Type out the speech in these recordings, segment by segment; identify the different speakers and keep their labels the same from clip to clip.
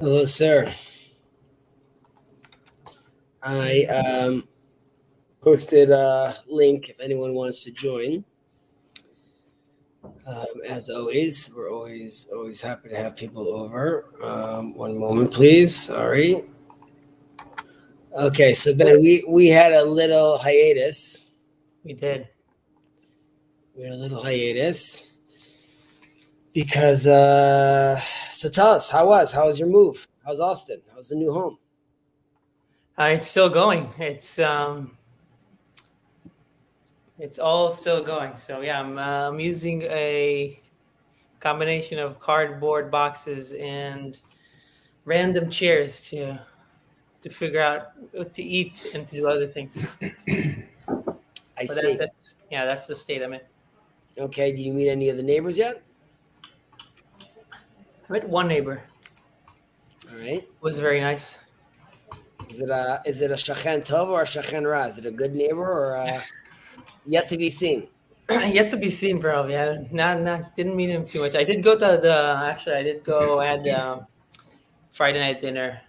Speaker 1: Hello, sir. I posted a link if anyone wants to join. As always, we're always happy to have people over. One moment, please. Sorry. Okay, so Ben, we had a little hiatus.
Speaker 2: We did.
Speaker 1: We had a little hiatus because. So tell us, how was your move? How's Austin? How's the new home?
Speaker 2: It's still going. It's all still going. So yeah, I'm using a combination of cardboard boxes and random chairs to figure out what to eat and to do other things.
Speaker 1: I
Speaker 2: But
Speaker 1: see.
Speaker 2: that's the state I'm in.
Speaker 1: Okay, did you meet any of the neighbors yet?
Speaker 2: I met one neighbor.
Speaker 1: All right.
Speaker 2: It was very nice.
Speaker 1: Is it a shachen tov or a shachen ra? Is it a good neighbor or yet to be seen?
Speaker 2: Yet to be seen, probably. I didn't meet him too much. I did go to I did go at Friday night dinner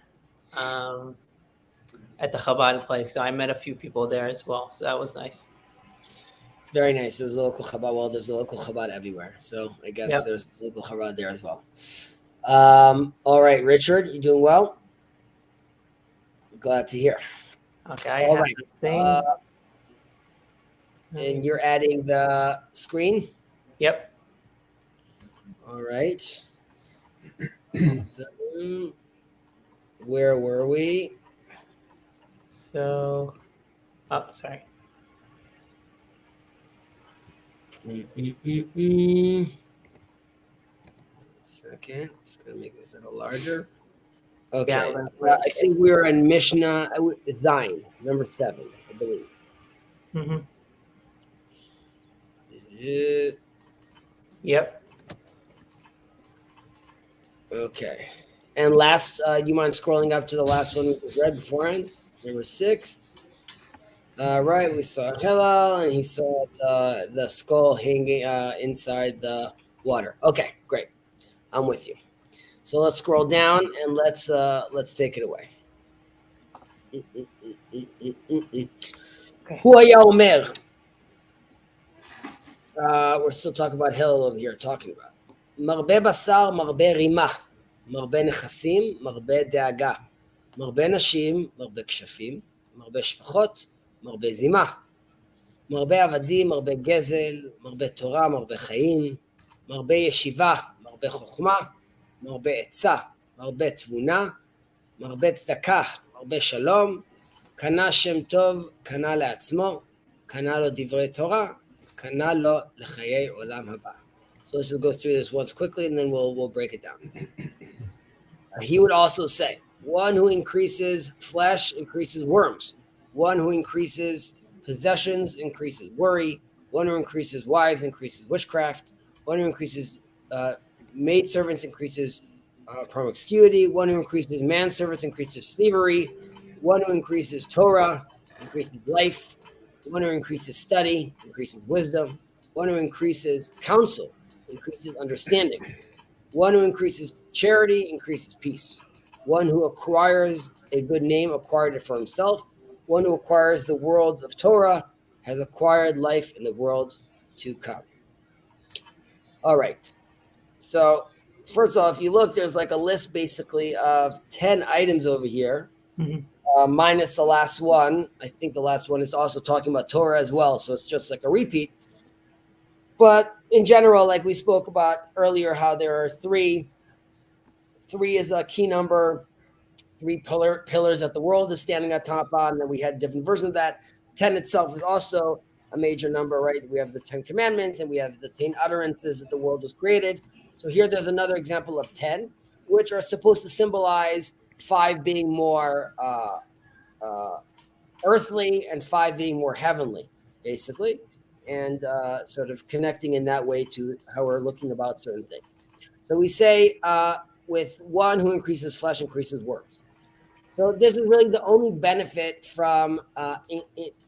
Speaker 2: at the Chabad place. So I met a few people there as well. So that was nice.
Speaker 1: Very nice. There's a local Chabad. Well, there's a local Chabad everywhere. So I guess there's a local Chabad there as well. All right, Richard, you doing well? Glad to hear.
Speaker 2: Okay, I have the things.
Speaker 1: And you're adding the screen?
Speaker 2: Yep.
Speaker 1: All right. So, where were we?
Speaker 2: So, sorry.
Speaker 1: Second, just gonna make this a little larger. Okay,
Speaker 2: Yeah,
Speaker 1: I think we were in Mishnah Zion, number 7, I believe.
Speaker 2: Mm-hmm. Yep.
Speaker 1: Okay, and last, you mind scrolling up to the last one we read beforehand, number 6. Right, we saw Hillel, and he saw the skull hanging inside the water. Okay, great. I'm with you. So let's scroll down and let's take it away. Hu haya omer. We're still talking about Hillel over here. Talking about marbe basar, marbe rima, marbe nechasim, marbe deaga, marbe nashim, marbe kshafim, marbe shfachot, marbe zima, marbe avadim, marbe gezel, marbe Torah, marbe chaim, marbe yeshiva, marbe chokhmah, marbe etza, marbe tvuna, marbe tzedakah, marbe shalom, קנה שם טוב, קנה לעצמו, קנה לו דברי תורה, קנה לו לחיי עולם הבא. So let's just go through this once quickly and then we'll break it down. He would also say, one who increases flesh increases worms. One who increases possessions increases worry. One who increases wives increases witchcraft. One who increases maidservants increases promiscuity. One who increases manservants increases slavery. One who increases Torah increases life. One who increases study increases wisdom. One who increases counsel increases understanding. One who increases charity increases peace. One who acquires a good name acquired it for himself. One who acquires the worlds of Torah has acquired life in the world to come. All right. So first off, if you look, there's like a list basically of 10 items over here.
Speaker 2: Mm-hmm.
Speaker 1: Minus the last one. I think the last one is also talking about Torah as well. So it's just like a repeat. But in general, like we spoke about earlier, how there are three is a key number, 3 pillars that the world is standing on top on. And then we had different versions of that. 10 itself is also a major number, right? We have the 10 commandments and we have the 10 utterances that the world was created. So here there's another example of 10, which are supposed to symbolize 5 being more earthly and 5 being more heavenly, basically, and sort of connecting in that way to how we're looking about certain things. So we say with one who increases flesh increases worms. So this is really the only benefit from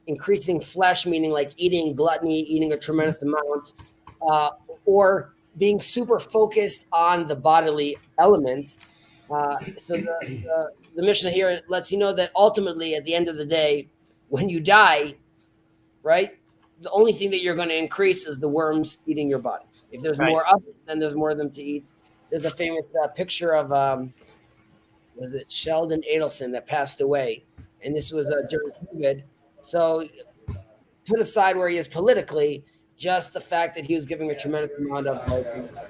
Speaker 1: increasing flesh, meaning like eating gluttony, eating a tremendous amount, or being super focused on the bodily elements, So the Mishnah here lets you know that ultimately, at the end of the day, when you die, right, the only thing that you're going to increase is the worms eating your body. If there's
Speaker 2: Right.
Speaker 1: more of it, then there's more of them to eat. There's a famous picture of was it Sheldon Adelson that passed away, and this was during COVID. So put aside where he is politically, just the fact that he was giving a tremendous amount of like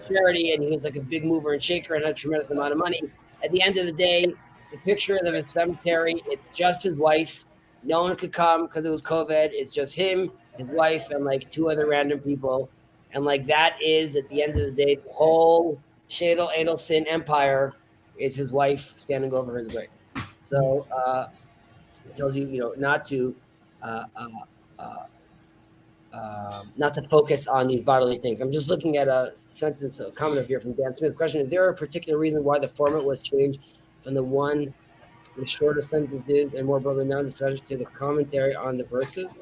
Speaker 1: charity, and he was like a big mover and shaker and had a tremendous amount of money. At the end of the day, the picture of his cemetery, it's just his wife. No one could come because it was COVID. It's just him, his wife, and like two other random people. And like that is at the end of the day, the whole Shadel Adelson empire is his wife standing over his grave. So it tells you, not to uh, not to focus on these bodily things. I'm just looking at a sentence, a comment here from Dan Smith. Question: is there a particular reason why the format was changed from the one with shorter sentences and more broken down discussion to the commentary on the verses?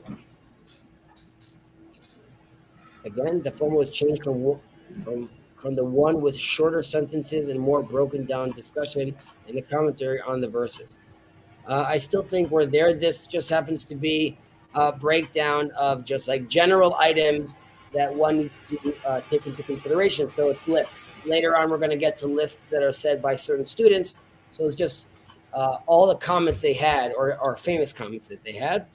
Speaker 1: Again, the format was changed from the one with shorter sentences and more broken down discussion and the commentary on the verses. I still think we're there. This just happens to be a breakdown of just like general items that one needs to take into consideration. So it's lists. Later on, we're going to get to lists that are said by certain students. So it's just all the comments they had or famous comments that they had.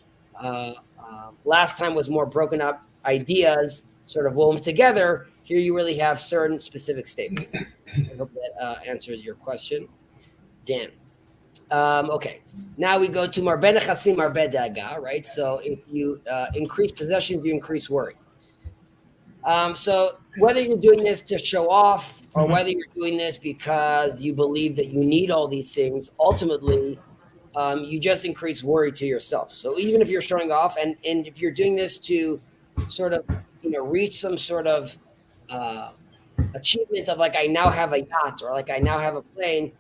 Speaker 1: Last time was more broken up ideas, sort of woven together. Here you really have certain specific statements. I hope that answers your question. Dan. Okay, now we go to Marbeh Nechasim, Marbeh Daga, right? So if you increase possessions, you increase worry. So whether you're doing this to show off or whether you're doing this because you believe that you need all these things, ultimately, you just increase worry to yourself. So even if you're showing off and if you're doing this to sort of, reach some sort of achievement of like, I now have a yacht or like I now have a plane,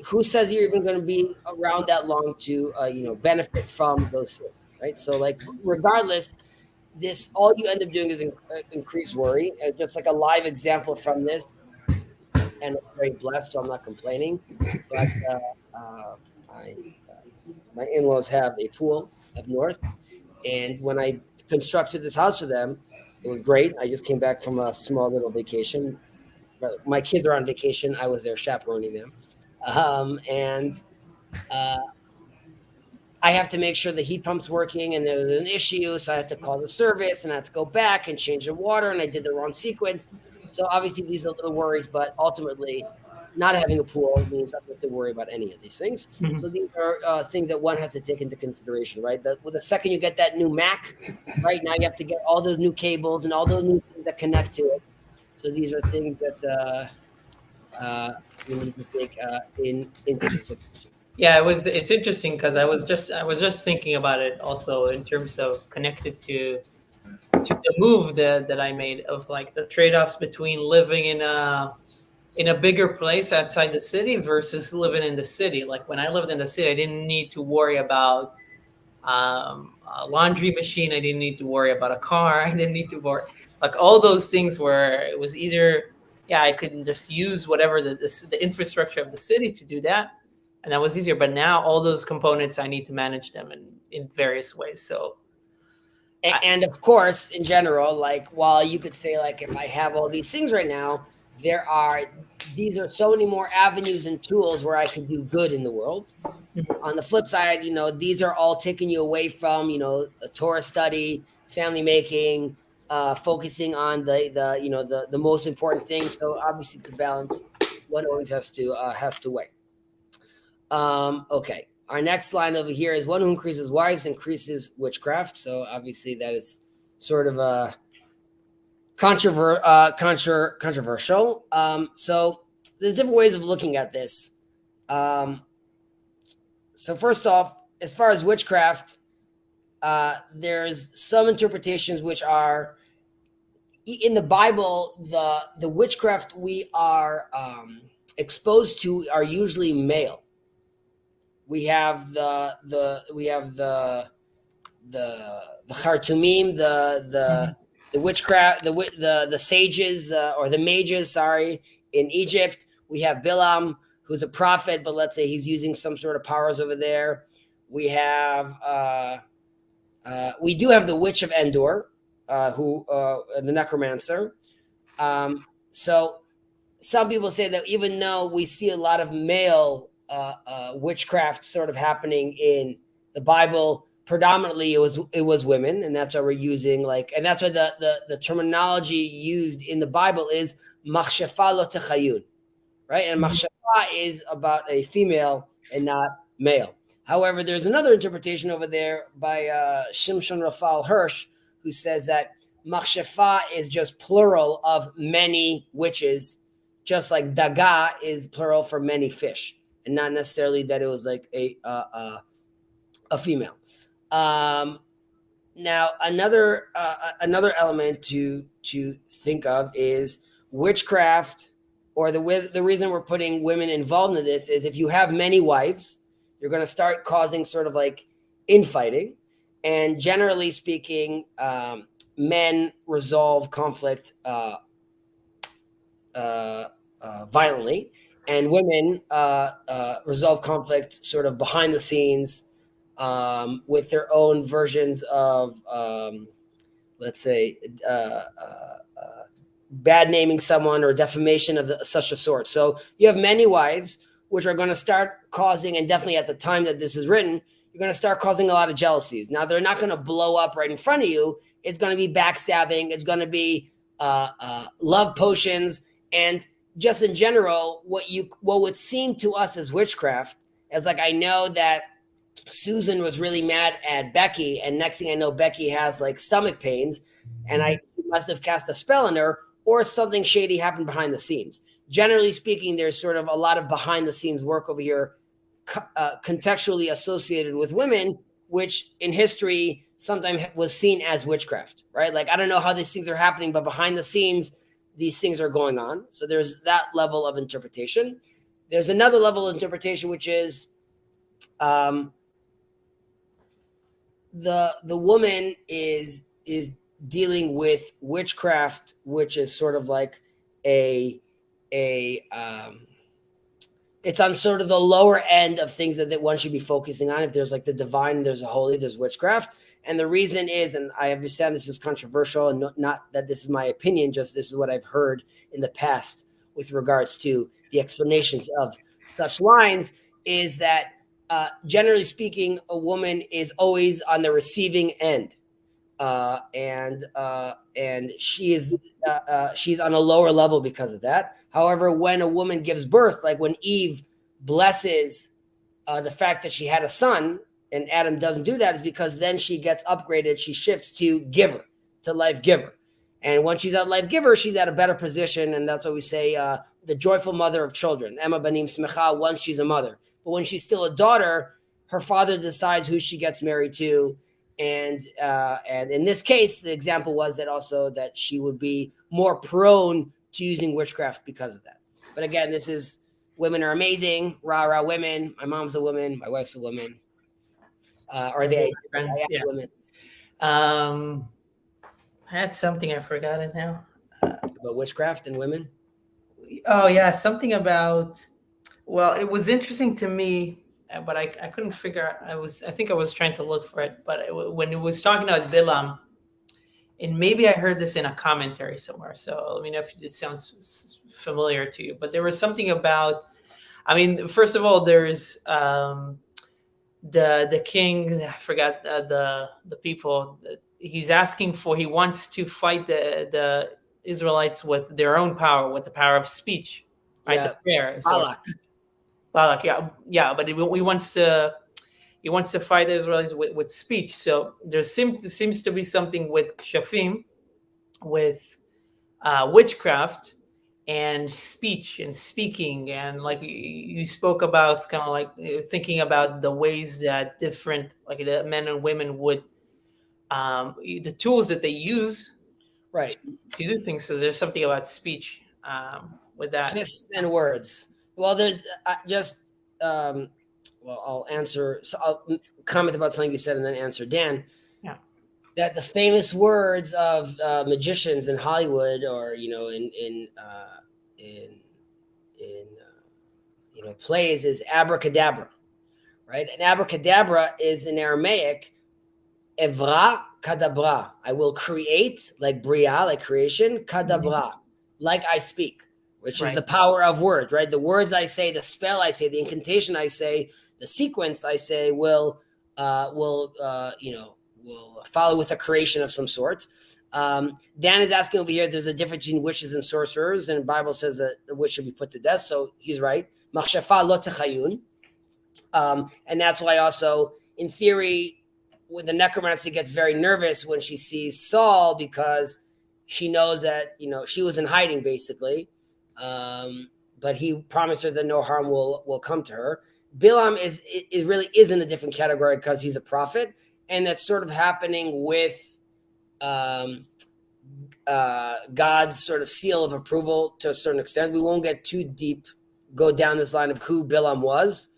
Speaker 1: who says you're even going to be around that long to benefit from those things, right? So like regardless, this all you end up doing is increase worry. And just like a live example from this, and I'm very blessed, so I'm not complaining. But my in-laws have a pool up north, and when I constructed this house for them, it was great. I just came back from a small little vacation. My kids are on vacation. I was there chaperoning them. And I have to make sure the heat pump's working, and there was an issue, so I had to call the service, and I had to go back and change the water, and I did the wrong sequence. So obviously these are little worries, but ultimately not having a pool means I don't have to worry about any of these things. Mm-hmm. So these are things that one has to take into consideration, right? The second you get that new Mac, right, now you have to get all those new cables and all those new things that connect to it. So these are things that we need to take into consideration.
Speaker 2: Yeah, it's interesting because I was just thinking about it also in terms of connected to the move that I made of like the trade-offs between living in a bigger place outside the city versus living in the city. Like when I lived in the city, I didn't need to worry about a laundry machine. I didn't need to worry about a car. I didn't need to worry like all those things where it was either I could just use whatever the infrastructure of the city to do that. And that was easier. But now all those components, I need to manage them in various ways. So,
Speaker 1: and of course, in general, like while you could say like, if I have all these things right now, these are so many more avenues and tools where I can do good in the world. Mm-hmm. On the flip side, these are all taking you away from, a Torah study, family making, focusing on the most important things. So obviously to balance, one always has to weigh. Okay, our next line over here is one who increases wives increases witchcraft. So obviously that is sort of a controversial. So there's different ways of looking at this. So first off, as far as witchcraft, there's some interpretations which are in the Bible. The witchcraft we are exposed to are usually male. We have the Khartoumim, the witchcraft, the sages or the mages, in Egypt. We have Bilam, who's a prophet, but let's say he's using some sort of powers over there. We have we do have the witch of Endor, who the necromancer. So some people say that even though we see a lot of male witchcraft sort of happening in the Bible, predominantly it was women, and that's why we're using and that's why the terminology used in the Bible is machshafa lo techayun, right? And machshafa is about a female and not male. However, there's another interpretation over there by Shimshon Raphael Hirsch, who says that machshafa is just plural of many witches, just like daga is plural for many fish, and not necessarily that it was like a female. Now, another element to think of is witchcraft, or the reason we're putting women involved in this is if you have many wives, you're going to start causing sort of like infighting, and generally speaking, men resolve conflict violently, and women resolve conflict sort of behind the scenes with their own versions of, let's say, bad naming someone or defamation of such a sort. So you have many wives, which are going to start causing, and definitely at the time that this is written, you're going to start causing a lot of jealousies. Now, they're not going to blow up right in front of you. It's going to be backstabbing. It's going to be love potions. And just in general, what would seem to us as witchcraft is like, I know that Susan was really mad at Becky, and next thing I know, Becky has like stomach pains, and I must have cast a spell on her, or something shady happened behind the scenes. Generally speaking, there's sort of a lot of behind the scenes work over here, contextually associated with women, which in history sometimes was seen as witchcraft, right? Like, I don't know how these things are happening, but behind the scenes, these things are going on. So there's that level of interpretation. There's another level of interpretation, which is the woman is dealing with witchcraft, which is sort of like it's on sort of the lower end of things that one should be focusing on. If there's like the divine, there's a holy, there's witchcraft. And the reason is, and I understand this is controversial, and not that this is my opinion, just this is what I've heard in the past with regards to the explanations of such lines, is that generally speaking, a woman is always on the receiving end. And she's on a lower level because of that. However, when a woman gives birth, like when Eve blesses the fact that she had a son, and Adam doesn't do that, is because then she gets upgraded. She shifts to giver, to life giver. And when she's at life giver, she's at a better position. And that's what we say, the joyful mother of children. Emma banim smecha, once she's a mother. But when she's still a daughter, her father decides who she gets married to. And in this case, the example was that also that she would be more prone to using witchcraft because of that. But again, this is, women are amazing, rah women. My mom's a woman, my wife's a woman. Are they
Speaker 2: friends? Yeah.
Speaker 1: women?
Speaker 2: I had something I forgot it now.
Speaker 1: About witchcraft and women.
Speaker 2: Oh yeah, something about. Well, it was interesting to me, but I couldn't figure out. I think I was trying to look for it, but when it was talking about Bilam, and maybe I heard this in a commentary somewhere. So let me know if it sounds familiar to you. But there was something about. I mean, first of all, there's the king. I forgot the people. He's asking for. He wants to fight the Israelites with their own power, with the power of speech, right?
Speaker 1: Yeah.
Speaker 2: The prayer.
Speaker 1: Balak,
Speaker 2: yeah, but he wants to fight the Israelis with speech. So there seems to be something with shafim, with witchcraft and speech and speaking, and like you spoke about, kind of like thinking about the ways that different, like the men and women would, the tools that they use,
Speaker 1: right,
Speaker 2: to do things. So there's something about speech with that.
Speaker 1: fists and words. Well, there's well, I'll answer. So I'll comment about something you said and then answer Dan.
Speaker 2: Yeah.
Speaker 1: That the famous words of magicians in Hollywood, or in plays is abracadabra, right? And abracadabra is in Aramaic, evra kadabra. I will create, like bria, like creation, kadabra, like I speak, which is the power of words, right? The words I say, the spell I say, the incantation I say, the sequence I say will follow with a creation of some sort. Dan is asking over here, there's a difference between witches and sorcerers, and the Bible says that the witch should be put to death, so he's right. Machshafa lo techayun. And that's why also, in theory, when the necromancer gets very nervous when she sees Saul, because she knows that, she was in hiding basically. But he promised her that no harm will come to her. Bilam is really in a different category because he's a prophet, and that's sort of happening with God's sort of seal of approval to a certain extent. We won't get too deep, go down this line of who Bilam was,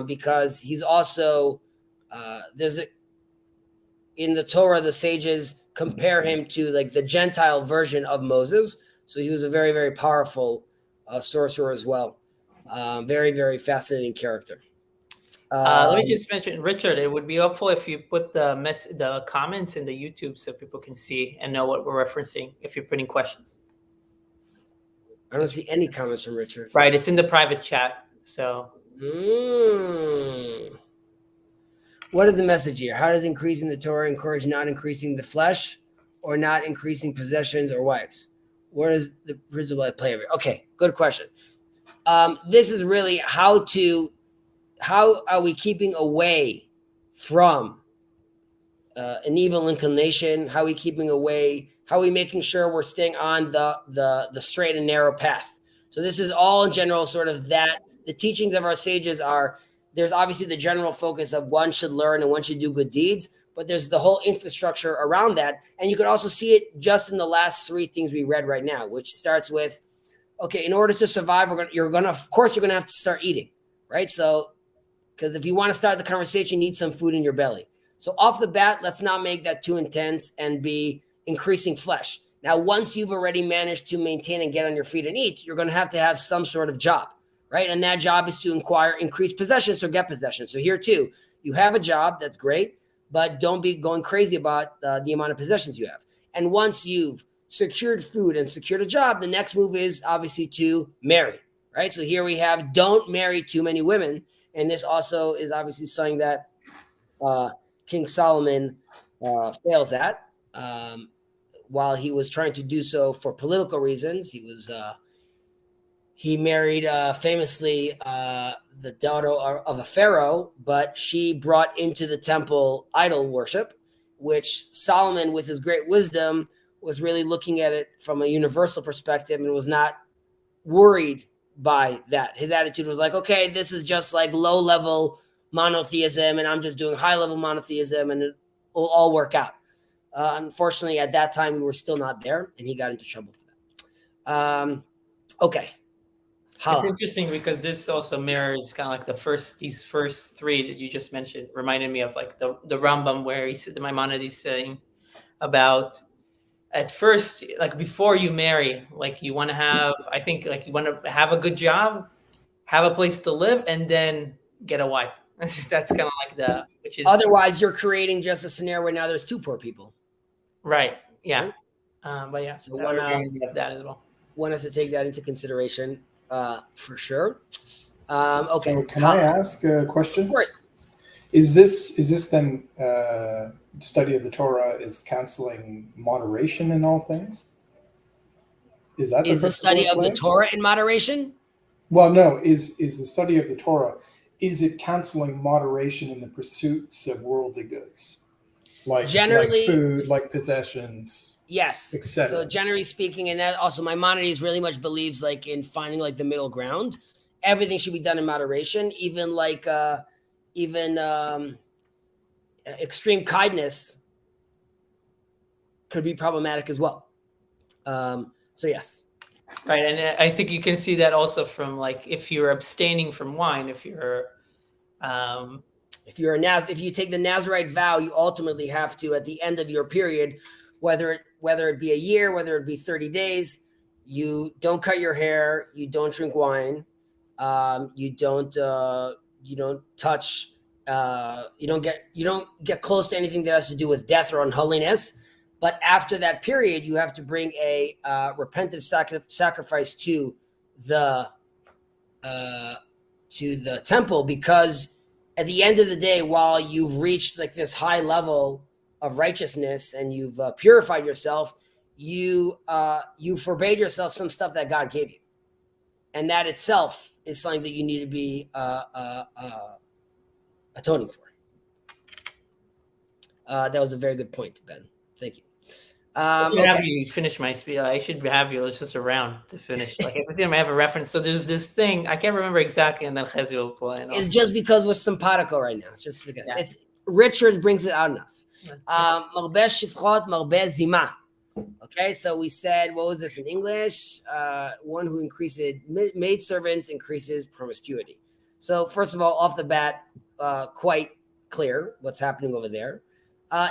Speaker 1: because he's also in the Torah, the sages compare him to like the Gentile version of Moses. So he was a very, very powerful sorcerer as well. Very, very fascinating character.
Speaker 2: Let me just mention, Richard, it would be helpful if you put the comments in the YouTube so people can see and know what we're referencing if you're putting questions.
Speaker 1: I don't see any comments from Richard.
Speaker 2: Right, it's in the private chat. So.
Speaker 1: What is the message here? How does increasing the Torah encourage not increasing the flesh or not increasing possessions or wives? What is the principle at play here? Okay, good question. This is really how are we keeping away from an evil inclination? How are we keeping away? How are we making sure we're staying on the straight and narrow path? So this is all in general sort of that. The teachings of our sages are, there's obviously the general focus of one should learn and one should do good deeds, but there's the whole infrastructure around that. And you could also see it just in the last three things we read right now, which starts with, okay, in order to survive, you're going to have to start eating, right? So, because if you want to start the conversation, you need some food in your belly. So off the bat, let's not make that too intense and be increasing flesh. Now, once you've already managed to maintain and get on your feet and eat, you're going to have some sort of job, right? And that job is to increase possessions or get possessions. So here too, you have a job, that's great, but don't be going crazy about the amount of possessions you have. And once you've secured food and secured a job, the next move is obviously to marry, right? So here we have, don't marry too many women. And this also is obviously something that King Solomon fails at. While he was trying to do so for political reasons, he married famously the daughter of a pharaoh, but she brought into the temple idol worship, which Solomon, with his great wisdom, was really looking at it from a universal perspective and was not worried by that. His attitude was like, okay, this is just like low-level monotheism, and I'm just doing high-level monotheism, and it will all work out. Unfortunately, at that time, we were still not there, and he got into trouble for that. Okay.
Speaker 2: It's interesting because this also mirrors kind of like these first three that you just mentioned reminded me of like the Rambam, where he said, the Maimonides saying about at first, like before you marry, like you want to have, I think like you want to have a good job, have a place to live, and then get a wife. That's kind of like which is
Speaker 1: otherwise you're creating just a scenario where now there's two poor people.
Speaker 2: Right. Yeah. Right? But yeah,
Speaker 1: so
Speaker 2: one of that as well.
Speaker 1: Want us to take that into consideration for sure. Okay.
Speaker 3: So can I ask a question?
Speaker 1: Of course.
Speaker 3: Is this then study of the Torah is counseling moderation in all things? Is that
Speaker 1: the study of the Torah in moderation?
Speaker 3: Well, no. Is the study of the Torah, is it counseling moderation in the pursuits of worldly goods, like food, like possessions?
Speaker 1: Yes.
Speaker 3: Etc.
Speaker 1: So generally speaking, and that also Maimonides really much believes like in finding like the middle ground. Everything should be done in moderation, even like extreme kindness could be problematic as well. So yes.
Speaker 2: Right. And I think you can see that also from like, if you're abstaining from wine, if you
Speaker 1: take the Nazirite vow, you ultimately have to, at the end of your period, whether it be a year, whether it be 30 days, you don't cut your hair, you don't drink wine, You don't touch. You don't get close to anything that has to do with death or unholiness. But after that period, you have to bring a repentant sacrifice to the temple, because at the end of the day, while you've reached like this high level of righteousness and you've purified yourself, you forbade yourself some stuff that God gave you, and that itself is something that you need to be atoning for. That was a very good point, Ben. Thank you.
Speaker 2: I should have you finish my speech. I should have you just around to finish. Like every time I have a reference. So there's this thing I can't remember exactly, and then Chezi will play.
Speaker 1: It's just because we're simpatico right now. It's just because it's Richard brings it out in us. Marbeh shifchot, marbeh zima. Okay, so we said, what was this in English? One who increases maid servants increases promiscuity. So first of all, off the bat, quite clear what's happening over there.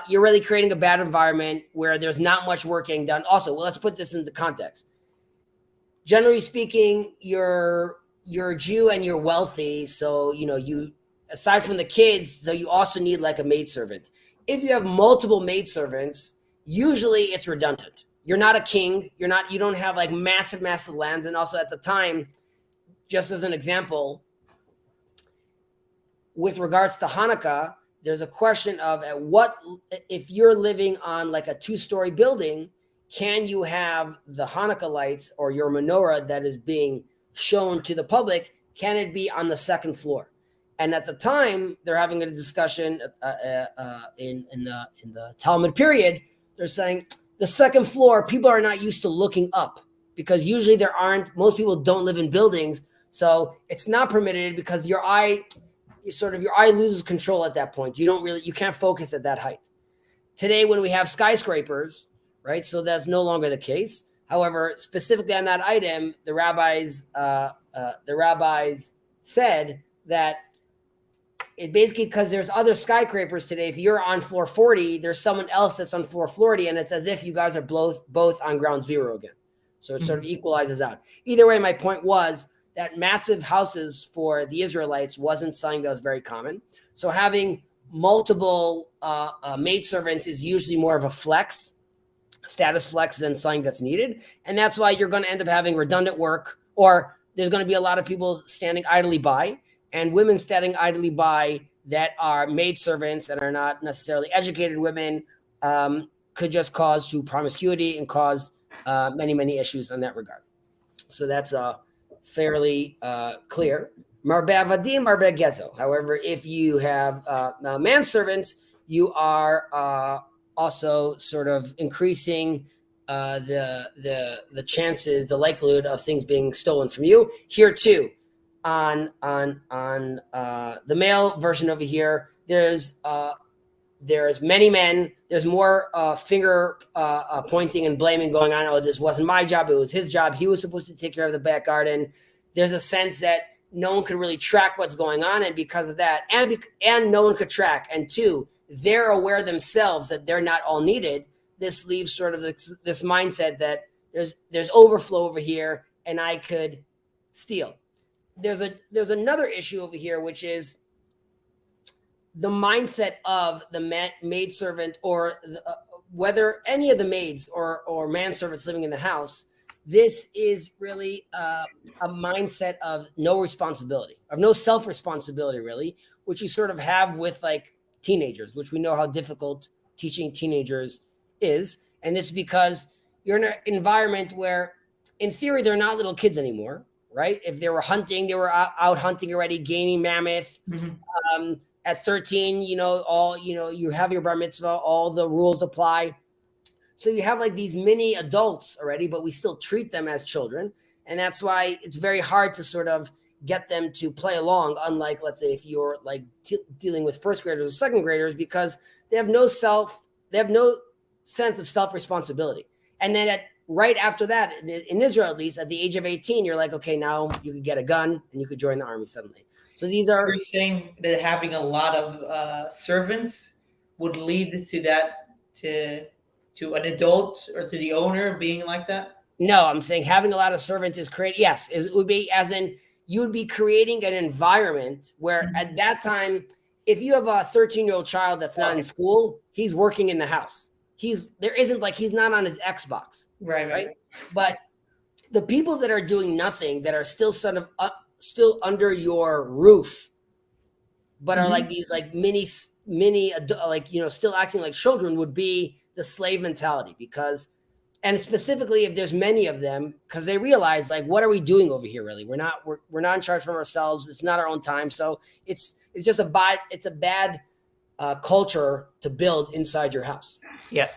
Speaker 1: You're really creating a bad environment where there's not much work getting done. Also, well, let's put this into context. Generally speaking, you're a Jew and you're wealthy, so you aside from the kids, so you also need like a maidservant. If you have multiple maidservants, usually it's redundant. You're not a king. You don't have like massive lands. And also at the time, just as an example, with regards to Hanukkah, there's a question of if you're living on like a 2-story building, can you have the Hanukkah lights or your menorah that is being shown to the public? Can it be on the 2nd floor? And at the time, they're having a discussion in the Talmud period. They're saying the 2nd floor, people are not used to looking up, because usually most people don't live in buildings. So it's not permitted, because your eye loses control at that point. You can't focus at that height. Today, when we have skyscrapers, right? So that's no longer the case. However, specifically on that item, the rabbis said that it basically, because there's other skyscrapers today. If you're on floor 40, there's someone else that's on floor 40, and it's as if you guys are both on ground zero again. So it sort of equalizes out. Either way, my point was that massive houses for the Israelites wasn't something that was very common. So having multiple maidservants is usually more of a status flex than something that's needed. And that's why you're going to end up having redundant work, or there's going to be a lot of people standing idly by, and women standing idly by that are maidservants that are not necessarily educated women, could just cause to promiscuity and cause many, many issues in that regard. So that's fairly clear. Marbeh avadim, marbeh gezel. However, if you have manservants, you are also sort of increasing the chances, the likelihood of things being stolen from you. Here too, on the male version over here, there's many men. There's more finger pointing and blaming going on. Oh, this wasn't my job. It was his job. He was supposed to take care of the back garden. There's a sense that no one could really track what's going on. And because of that, and no one could track. And 2, they're aware themselves that they're not all needed. This leaves sort of this mindset that there's overflow over here and I could steal. There's another issue over here, which is the mindset of the maidservant, or whether any of the maids or manservants living in the house. This is really a mindset of no responsibility, of no self-responsibility, really, which you sort of have with like teenagers, which we know how difficult teaching teenagers is. And it's because you're in an environment where, in theory, they're not little kids anymore, right? If they were hunting, they were out hunting already, gaining mammoth. Mm-hmm. At 13, you have your bar mitzvah, all the rules apply. So you have like these mini adults already, but we still treat them as children. And that's why it's very hard to sort of get them to play along. Unlike, let's say, if you're like dealing with first graders or 2nd graders, because they have no sense of self-responsibility. And then right after that, in Israel, at least at the age of 18, you're like, okay, now you could get a gun and you could join the army suddenly. So these are.
Speaker 2: You're saying that having a lot of servants would lead to that, to an adult or to the owner being like that?
Speaker 1: No, I'm saying having a lot of servants is great. Yes, it would be as in you'd be creating an environment where at that time, if you have a 13-year-old child that's not in school, he's working in the house. He's not on his Xbox.
Speaker 2: Right.
Speaker 1: But the people that are doing nothing, that are still sort of still under your roof, but are like these like mini, like, you know, still acting like children, would be the slave mentality. Because, and specifically if there's many of them, because they realize, like, what are we doing over here? Really, we're not in charge from ourselves. It's not our own time. So it's just a bad culture to build inside your house.
Speaker 2: Yeah.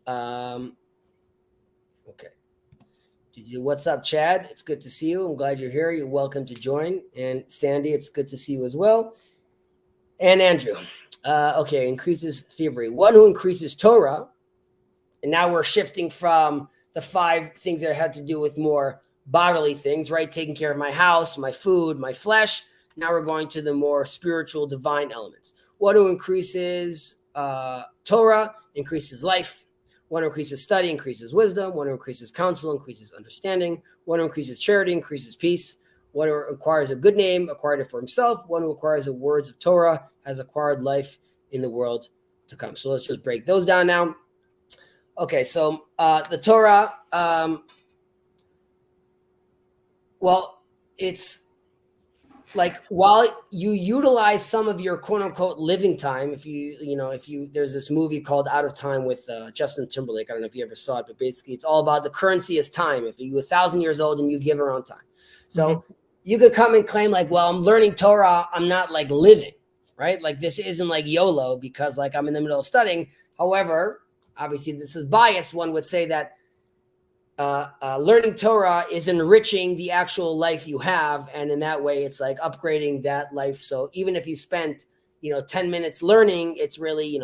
Speaker 1: Okay. What's up, Chad? It's good to see you. I'm glad you're here. You're welcome to join. And Sandy, it's good to see you as well. And Andrew. Okay, increases thievery. One who increases Torah. And now we're shifting from the 5 things that had to do with more bodily things, right? Taking care of my house, my food, my flesh. Now we're going to the more spiritual, divine elements. One who increases Torah increases life. One who increases study increases wisdom. One who increases counsel increases understanding. One who increases charity increases peace. One who acquires a good name acquired it for himself. One who acquires the words of Torah has acquired life in the world to come. So let's just break those down now. Okay, so the Torah, well, it's like, while you utilize some of your quote unquote living time, if there's this movie called Out of Time with Justin Timberlake. I don't know if you ever saw it, but basically it's all about the currency is time. If you're 1,000 years old and you give around time. So you could come and claim like, well, I'm learning Torah. I'm not like living, right? Like this isn't like YOLO because like I'm in the middle of studying. However, obviously this is biased. One would say that learning Torah is enriching the actual life you have. And in that way, it's like upgrading that life. So even if you spent, 10 minutes learning, it's really,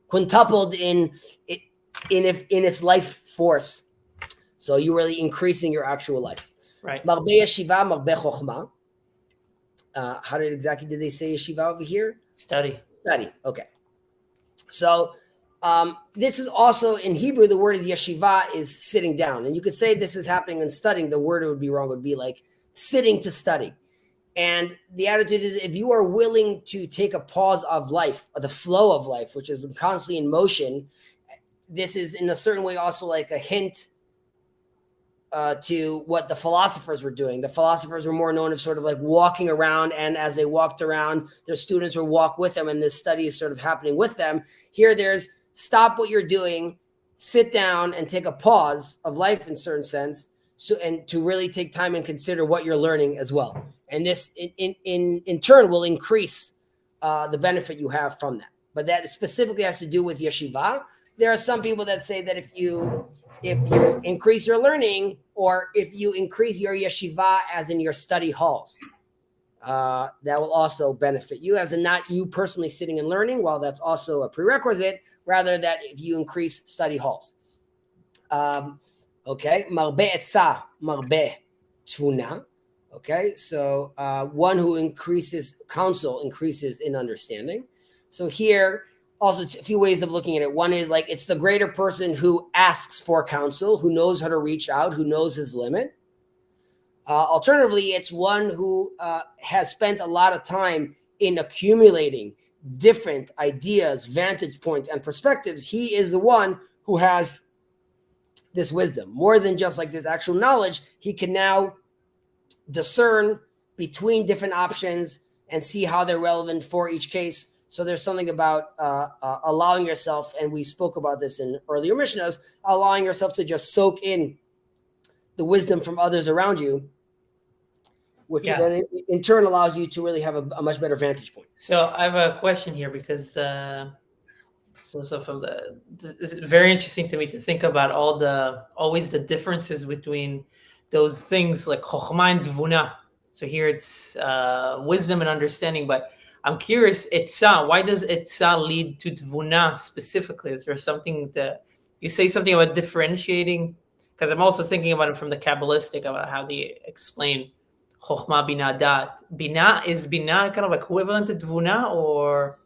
Speaker 1: quintupled in its life force. So you're really increasing your actual life.
Speaker 2: Right.
Speaker 1: Marbeh yeshiva, marbeh chokhmah. How did they say yeshiva over here?
Speaker 2: Study.
Speaker 1: Okay. So this is also in Hebrew, the word is yeshiva, is sitting down. And you could say this is happening in studying. The word would be wrong, would be like sitting to study. And the attitude is, if you are willing to take a pause of life, or the flow of life, which is constantly in motion, this is in a certain way also like a hint to what the philosophers were doing. The philosophers were more known as sort of like walking around, and as they walked around, their students would walk with them, and this study is sort of happening with them. Here, there's stop what you're doing, sit down, and take a pause of life in a certain sense, and to really take time and consider what you're learning as well. And this, in turn, will increase the benefit you have from that. But that specifically has to do with yeshiva. There are some people that say that if you increase your learning, or if you increase your yeshiva as in your study halls, that will also benefit you, as in not you personally sitting and learning, while that's also a prerequisite, rather that if you increase study halls. Okay, marbeh etzah, marbeh tfuna. Okay, so one who increases counsel increases in understanding. So here, also a few ways of looking at it. One is like, it's the greater person who asks for counsel, who knows how to reach out, who knows his limit. Alternatively, it's one who has spent a lot of time in accumulating different ideas, vantage points, and perspectives. He is the one who has this wisdom. More than just like this actual knowledge, he can now discern between different options and see how they're relevant for each case. So there's something about allowing yourself, and we spoke about this in earlier Mishnahs, allowing yourself to just soak in the wisdom from others around you, which then in turn allows you to really have a much better vantage point.
Speaker 2: So I have a question here, because it's very interesting to me to think about always the differences between those things like chokhmah and tvuna. So here it's wisdom and understanding, but I'm curious, etzah, why does etzah lead to tvuna specifically? Is there something that you say something about differentiating? Because I'm also thinking about it from the Kabbalistic, about how they explain chokhmah, bina, dat. Is bina kind of equivalent to tvuna, or?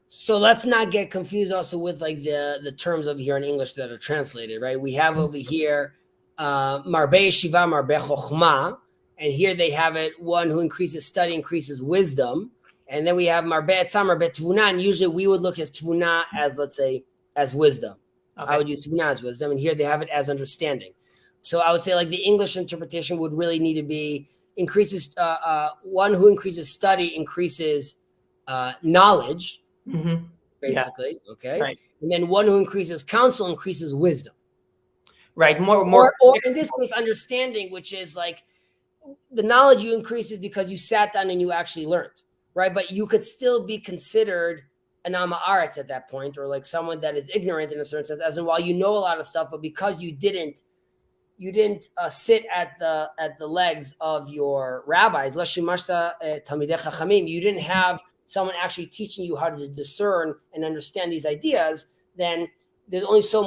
Speaker 1: So let's not get confused also with like the terms over here in English that are translated, right? We have over here Marbe Shiva, Marbe Chochma. And here they have it, one who increases study, increases wisdom. And then we have Marbe Etzah, Marbe Tvuna. And usually we would look at Tvuna as, let's say, as wisdom. Okay. I would use Tvuna as wisdom. And here they have it as understanding. So I would say like the English interpretation would really need to be increases, one who increases study, increases knowledge, basically. Yeah. Okay. Right. And then one who increases counsel, increases wisdom.
Speaker 2: Right. More
Speaker 1: or in this case, understanding, which is like, the knowledge you increase is because you sat down and you actually learned, right? But you could still be considered an Amma Aretz at that point, or like someone that is ignorant in a certain sense, as in while you know a lot of stuff, but because you didn't sit at the legs of your rabbis, you didn't have someone actually teaching you how to discern and understand these ideas, then there's only so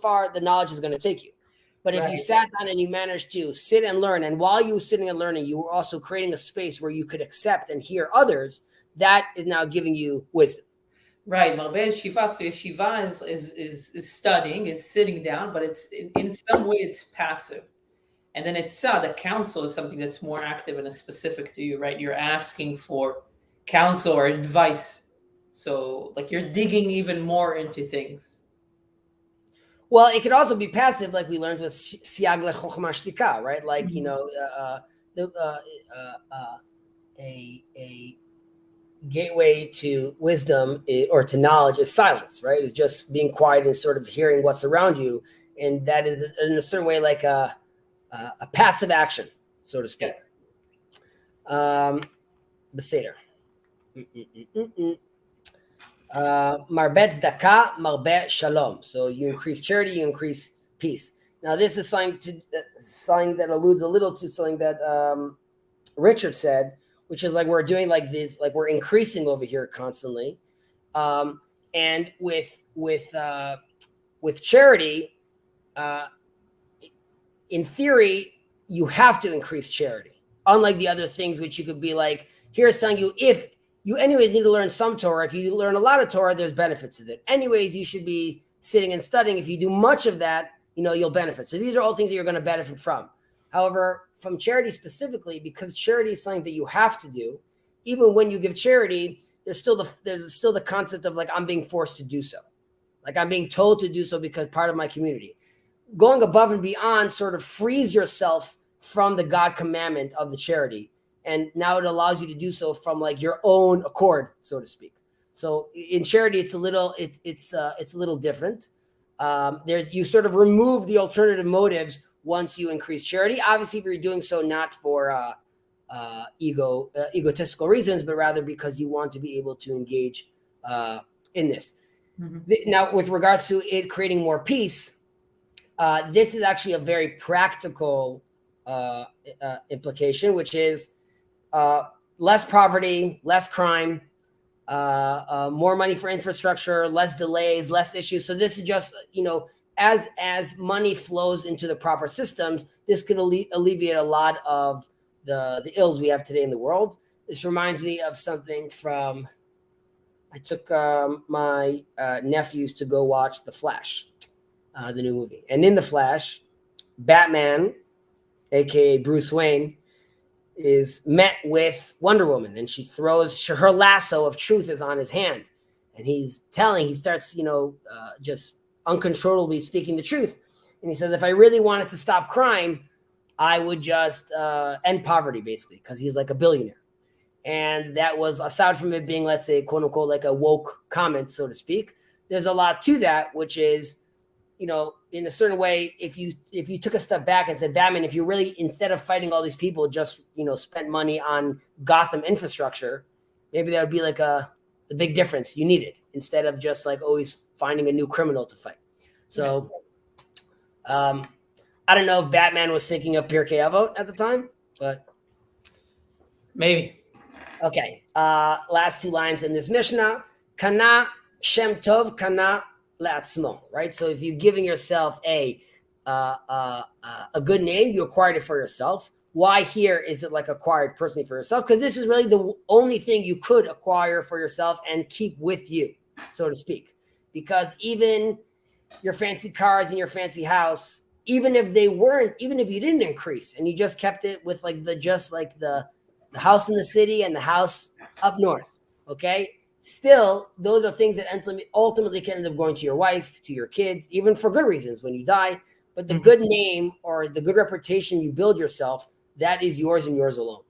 Speaker 1: far the knowledge is going to take you. But if you sat down and you managed to sit and learn, and while you were sitting and learning, you were also creating a space where you could accept and hear others, that is now giving you wisdom.
Speaker 2: Right. Marbe Shiva. So Shiva is studying, is sitting down, but it's in some way it's passive. And then the counsel is something that's more active and is specific to you, right? You're asking for counsel or advice. So like you're digging even more into things.
Speaker 1: Well, it could also be passive, like we learned with Siag leChochma Shtika, right? Like, you know, a gateway to wisdom or to knowledge is silence, right? It's just being quiet and sort of hearing what's around you. And that is in a certain way like a passive action, so to speak. Beseder. Marbet Tzedakah, Marbet Shalom. So you increase charity, you increase peace. Now this is something that alludes a little to something that Richard said, which is like we're doing like this, like we're increasing over here constantly. And with charity, in theory, you have to increase charity. Unlike the other things, which you could be like, here's telling you if you anyways need to learn some Torah. If you learn a lot of Torah, there's benefits to it. Anyways, you should be sitting and studying. If you do much of that, you know, you'll benefit. So these are all things that you're going to benefit from. However, from charity specifically, because charity is something that you have to do, even when you give charity, there's still the concept of like, I'm being forced to do so. Like I'm being told to do so because part of my community. Going above and beyond sort of frees yourself from the God commandment of the charity. And now it allows you to do so from like your own accord, so to speak. So in charity, it's a little different. You sort of remove the alternative motives once you increase charity. Obviously, if you're doing so not for egotistical reasons, but rather because you want to be able to engage in this. Mm-hmm. Now, with regards to it creating more peace, this is actually a very practical implication, which is less poverty, less crime, more money for infrastructure, less delays, less issues. So this is just, you know, as money flows into the proper systems, this could alleviate a lot of the ills we have today in the world. This reminds me of something from, I took my nephews to go watch The Flash, the new movie. And in The Flash, Batman, aka Bruce Wayne, is met with Wonder Woman, and she throws her lasso of truth is on his hand, and he starts, you know, just uncontrollably speaking the truth. And he says, if I really wanted to stop crime, I would just end poverty, basically, because he's like a billionaire. And that was, aside from it being, let's say, quote unquote, like a woke comment, so to speak, there's a lot to that, which is, you know, in a certain way, if you took a step back and said, Batman, if you really, instead of fighting all these people, just, you know, spent money on Gotham infrastructure, maybe that would be like the big difference you needed, instead of just like always finding a new criminal to fight. So I don't know if Batman was thinking of Pirkei Avot at the time, but
Speaker 2: maybe.
Speaker 1: Okay. Last two lines in this Mishnah. Kana Shem Tov, Kana Le'atzmo, right? So if you're giving yourself a good name, you acquired it for yourself. Why here is it like acquired personally for yourself? Because this is really the only thing you could acquire for yourself and keep with you, so to speak. Because even your fancy cars and your fancy house even if you didn't increase and you just kept it with like the house in the city and the house up north, okay? Still, those are things that ultimately can end up going to your wife, to your kids, even for good reasons when you die. But the good name or the good reputation you build yourself, that is yours and yours alone.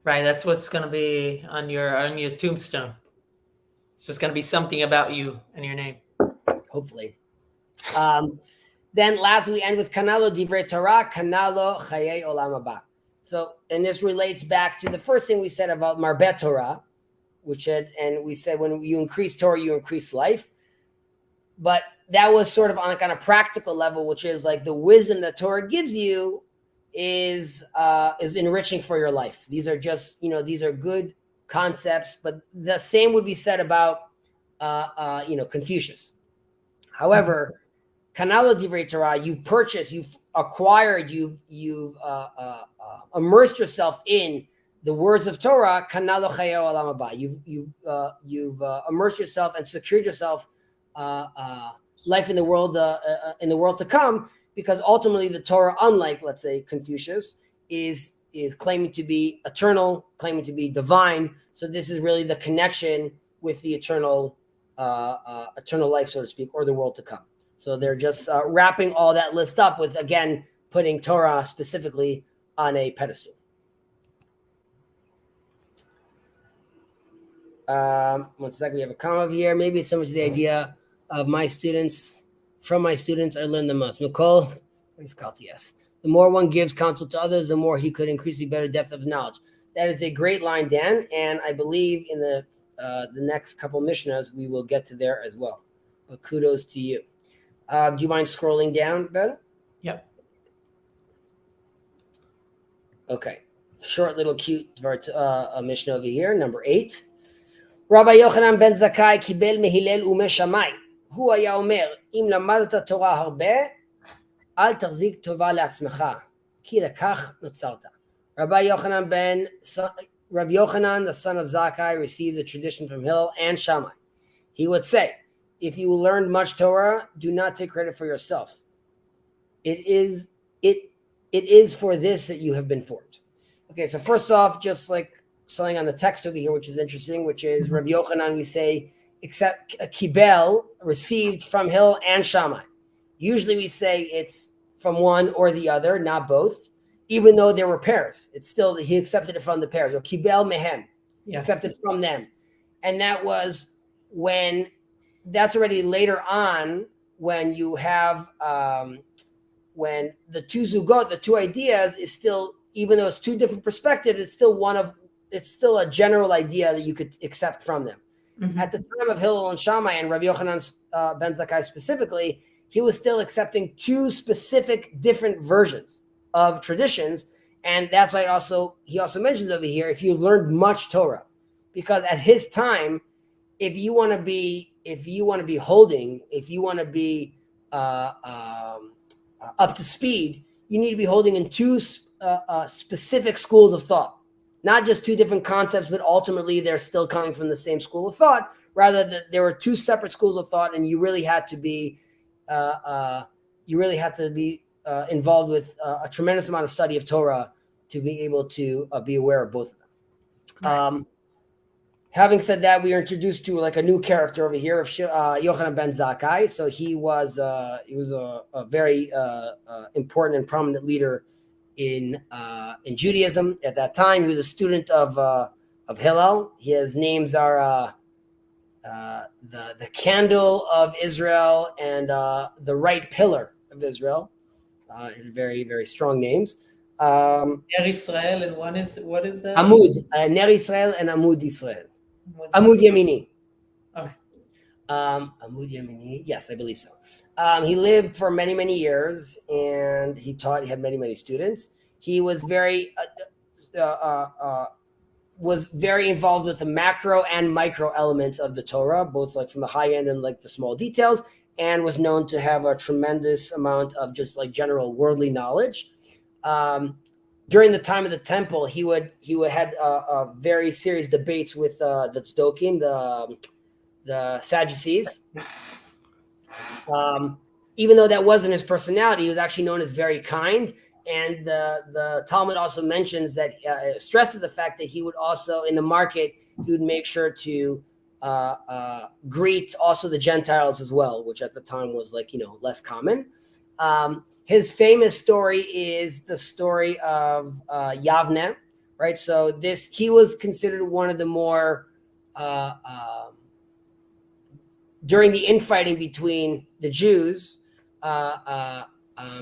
Speaker 2: Right. That's what's going to be on your tombstone. It's just going to be something about you and your name.
Speaker 1: Hopefully. Then last we end with Kanalo Divrei Torah, Kanalo Chayei Olam Haba. So, and this relates back to the first thing we said about Marbet Torah, and we said when you increase Torah, you increase life. But that was sort of on a kind of practical level, which is like the wisdom that Torah gives you is enriching for your life. These are just, these are good concepts, but the same would be said about, Confucius. However, Kanalo Divrei Torah, you've purchased, you've acquired, you've immersed yourself in the words of Torah. Kanalo Chayei Olam Haba. You've immersed yourself and secured yourself life in the world to come, because ultimately the Torah, unlike let's say Confucius, is claiming to be eternal, claiming to be divine. So this is really the connection with the eternal life, so to speak, or the world to come. So they're just wrapping all that list up with, again, putting Torah specifically on a pedestal. One second, we have a comment here. Maybe it's similar to the idea of from my students, I learned the most. Mikol, yes. The more one gives counsel to others, the more he could increase the better depth of his knowledge. That is a great line, Dan, and I believe in the next couple Mishnahs, we will get to there as well. But kudos to you. Do you mind scrolling down, Ben?
Speaker 2: Yep.
Speaker 1: Okay. Short little cute Mishnah over here, number 8. Rabbi Yochanan ben Zakkai קיבל מהלל ומשמאי. הוא היה אומר, אם למדת תורה הרבה, אל תחזיק טובה לעצמך, כי לכך נוצרת. Rabbi Yochanan, the son of Zakkai, received the tradition from Hillel and Shammai. He would say, if you learned much Torah, do not take credit for yourself. It is for this that you have been formed. Okay, so first off, just like something on the text over here, which is interesting, which is Rav Yochanan, we say, except Kibel, received from Hillel and Shammai. Usually we say it's from one or the other, not both, even though there were pairs. It's still, he accepted it from the pairs, or Kibel Mehem, accepted from them. And that was that's already later on when you have, when the two zugot, the two ideas is still, even though it's two different perspectives, it's still a general idea that you could accept from them. Mm-hmm. At the time of Hillel and Shammai and Rabbi Yochanan ben Zakkai specifically, he was still accepting two specific different versions of traditions. And that's why he also mentions over here, if you learned much Torah, because at his time, if you want to be holding, if you want to be up to speed, you need to be holding in two specific schools of thought. Not just two different concepts, but ultimately they're still coming from the same school of thought. Rather, that there were two separate schools of thought, and you really had to be involved with a tremendous amount of study of Torah to be able to be aware of both of them. Right. Having said that, we are introduced to like a new character over here of Yochanan ben Zakkai. So he was a very important and prominent leader in Judaism at that time. He was a student of Hillel. His names are the candle of Israel and the right pillar of Israel. Very, very strong names.
Speaker 2: Ner Israel, and what is that?
Speaker 1: Amud, Ner Israel and Amud Israel. Amud Yamini.
Speaker 2: Okay.
Speaker 1: Amud Yamini. Yes, I believe so. He lived for many, many years, and he taught. He had many, many students. He was very involved with the macro and micro elements of the Torah, both like from the high end and like the small details, and was known to have a tremendous amount of just like general worldly knowledge. During the time of the temple, he had very serious debates with the Tzdokim, the Sadducees. even though that wasn't his personality, he was actually known as very kind. And the Talmud also mentions that stresses the fact that he would also, in the market, he would make sure to greet also the Gentiles as well, which at the time was like, less common. His famous story is the story of Yavne, right? So he was considered one of the more, during the infighting between the Jews,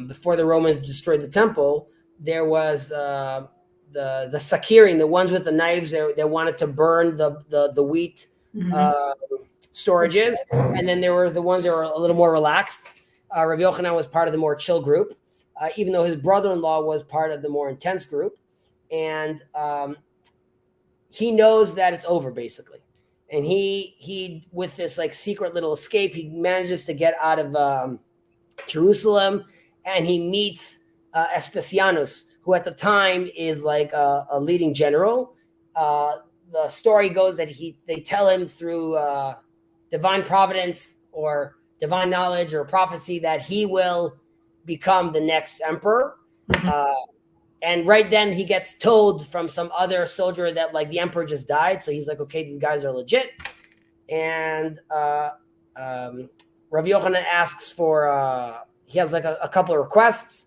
Speaker 1: before the Romans destroyed the temple, there was the sakirin, the ones with the knives. They wanted to burn the wheat storages, and then there were the ones that were a little more relaxed. Rabbi Yochanan was part of the more chill group, even though his brother-in-law was part of the more intense group, and he knows that it's over basically. And he with this like secret little escape, he manages to get out of Jerusalem, and he meets Especianus, who at the time is like a leading general. The story goes that they tell him through divine providence or divine knowledge or prophecy that he will become the next emperor. And right then he gets told from some other soldier that like the emperor just died. So he's like, okay, these guys are legit. And Rav Yochanan asks for, he has like a couple of requests,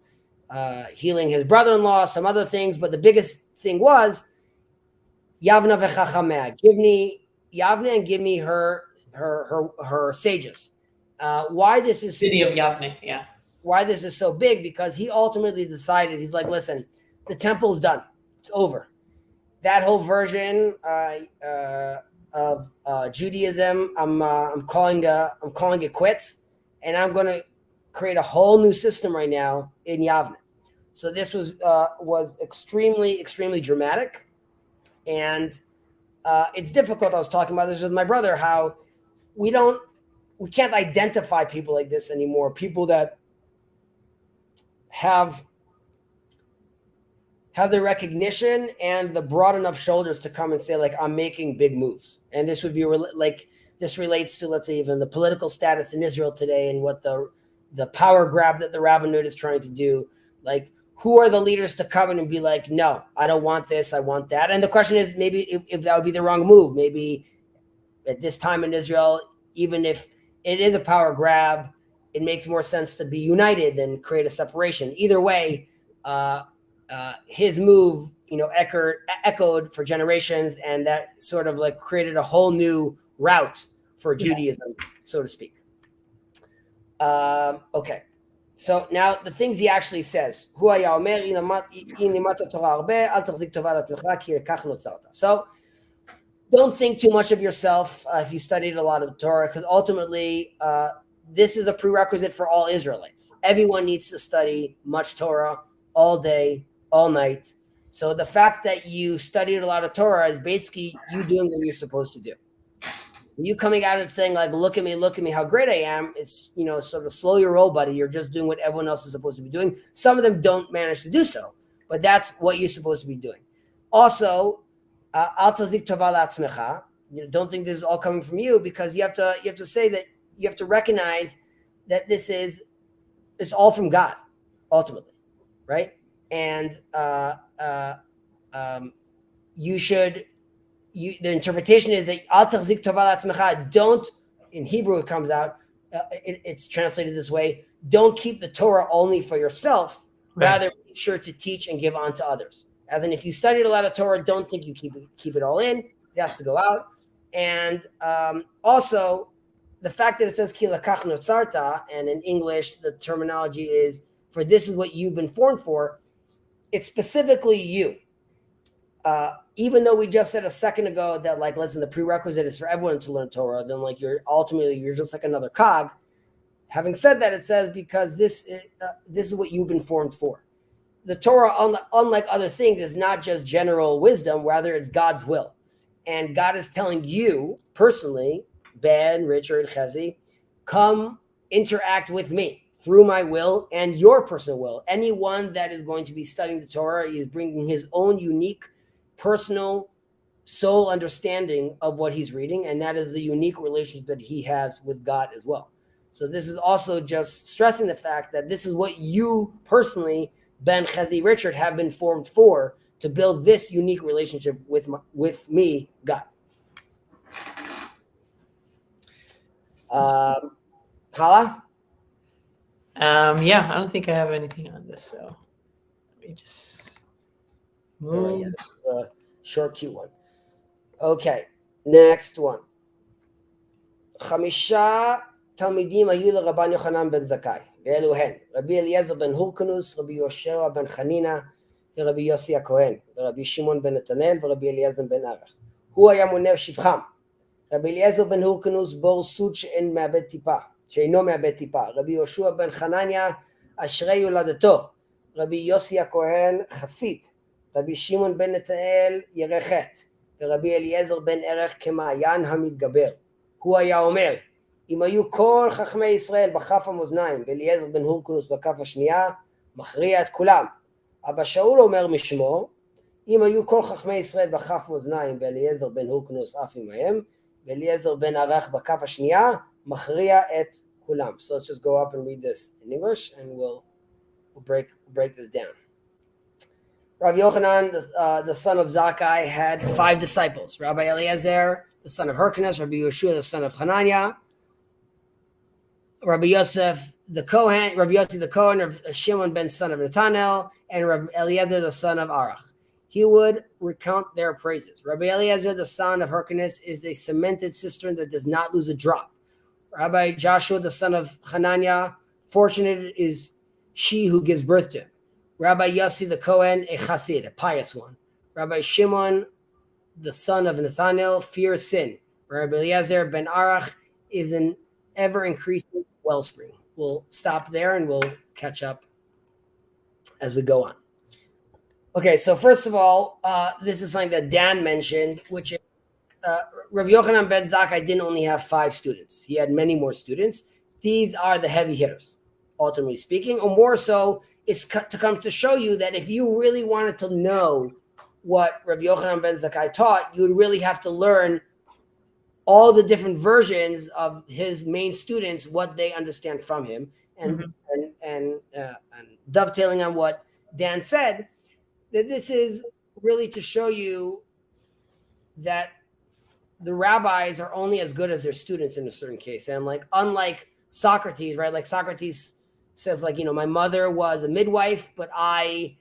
Speaker 1: healing his brother-in-law, some other things. But the biggest thing was, Yavna v'chachamea, give me Yavne and give me her sages. Why this is
Speaker 2: city of Yavne, yeah.
Speaker 1: Why this is so big? Because he ultimately decided, he's like, listen, the temple's done, it's over. That whole version of Judaism, I'm calling it quits, and I'm going to create a whole new system right now in Yavne. So this was extremely, extremely dramatic, and it's difficult. I was talking about this with my brother, how we can't identify people like this anymore. People that have the recognition and the broad enough shoulders to come and say, like, I'm making big moves. And this would be this relates to, let's say, even the political status in Israel today and what the power grab that the rabbinate is trying to do. Like, who are the leaders to come in and be like, no, I don't want this, I want that. And the question is, maybe if that would be the wrong move, maybe at this time in Israel, even if it is a power grab, it makes more sense to be united than create a separation. Either way, his move, echoed for generations, and that sort of like created a whole new route for Judaism, so to speak. Okay. So now the things he actually says. So don't think too much of yourself if you studied a lot of Torah, because ultimately this is a prerequisite for all Israelites. Everyone needs to study much Torah all day, all night. So the fact that you studied a lot of Torah is basically you doing what you're supposed to do. You coming out and saying, like, look at me, how great I am. It's, sort of slow your roll, buddy. You're just doing what everyone else is supposed to be doing. Some of them don't manage to do so, but that's what you're supposed to be doing. Also, al tazik tova la'atzmecha. Don't think this is all coming from you, because you have to say that you have to recognize that it's all from God, ultimately, right? And the interpretation is that al tazik tova la'atzmecha. Don't, in Hebrew it comes out, it's translated this way: don't keep the Torah only for yourself, rather make sure to teach and give on to others. As in, if you studied a lot of Torah, don't think you keep it all in. It has to go out. And also, the fact that it says ki lakach notzarta, and in English the terminology is for this is what you've been formed for. It's specifically you. Even though we just said a second ago that, like, listen, the prerequisite is for everyone to learn Torah, then like you're just like another cog. Having said that, it says because this is what you've been formed for. The Torah, unlike other things, is not just general wisdom, rather it's God's will. And God is telling you personally, Ben, Richard, Chezi, come interact with me through my will and your personal will. Anyone that is going to be studying the Torah is bringing his own unique, personal, soul understanding of what he's reading, and that is the unique relationship that he has with God as well. So this is also just stressing the fact that this is what you personally, Ben, Chezi, Richard, have been formed for, to build this unique relationship with me, God. Hala?
Speaker 2: Yeah, I don't think I have anything on this, so let me just move.
Speaker 1: This is a short, cute one. Okay, next one. חמישה תלמידים היו לרבן יוחנן בן זכאי, ואלו הן רבי אליעזר בן הורקנוס, רבי יהושע בן חנינא, ורבי יוסי הכהן, ורבי שמעון בן נתנאל, ורבי אליעזר בן ערך. הוא היה מונה שבחם. רבי אליעזר בן הורקנוס בור סוד שאינו מאבד טיפה. רבי יהושע בן חנניה אשרי יולדתו. רבי יוסי הכהן חסיד. רבי שמעון בן נתנאל ירא חטא. ורבי אליעזר בן ערך כמעיין המתגבר. הוא היה אומר, אם היו כל חכמי ישראל בכף המאזניים, ואליעזר בן הורקנוס בכף השנייה, מכריע את כולם. אבא שאול אומר משמו, אם היו כל חכמי ישראל בכף מאזניים, ואליעזר בן הורקנוס אף עמהם, ואליעזר בן ערך בכף השנייה, מכריע את כולם. So let's just go up and read this in English, and we'll break this down. Rabbi Yochanan, the son of Zakkai, had 5 disciples. Rabbi Eliezer, the son of Hyrcanus, Rabbi Yeshua, the son of Hananiah, Rabbi Yosef, the Kohen, Rabbi Yossi, the Kohen, Rabbi Shimon ben son of Nathanael, and Rabbi Eliezer, the son of Arach. He would recount their praises. Rabbi Eliezer, the son of Hyrcanus, is a cemented cistern that does not lose a drop. Rabbi Joshua, the son of Hananiah, fortunate is she who gives birth to him. Rabbi Yossi the Kohen, a chassid, a pious one. Rabbi Shimon, the son of Nathanael, fears sin. Rabbi Eliezer ben Arach is an ever-increasing wellspring. We'll stop there and we'll catch up as we go on. Okay, so first of all, this is something that Dan mentioned, which is Rabbi Yochanan ben Zakkai didn't only have 5 students. He had many more students. These are the heavy hitters, ultimately speaking, or more so, it's to come to show you that if you really wanted to know what Rabbi Yochanan ben Zakkai taught, you would really have to learn all the different versions of his main students, what they understand from him, and dovetailing on what Dan said, that this is really to show you that the rabbis are only as good as their students in a certain case. And like, unlike Socrates, right? Like Socrates says, like, my mother was a midwife, but I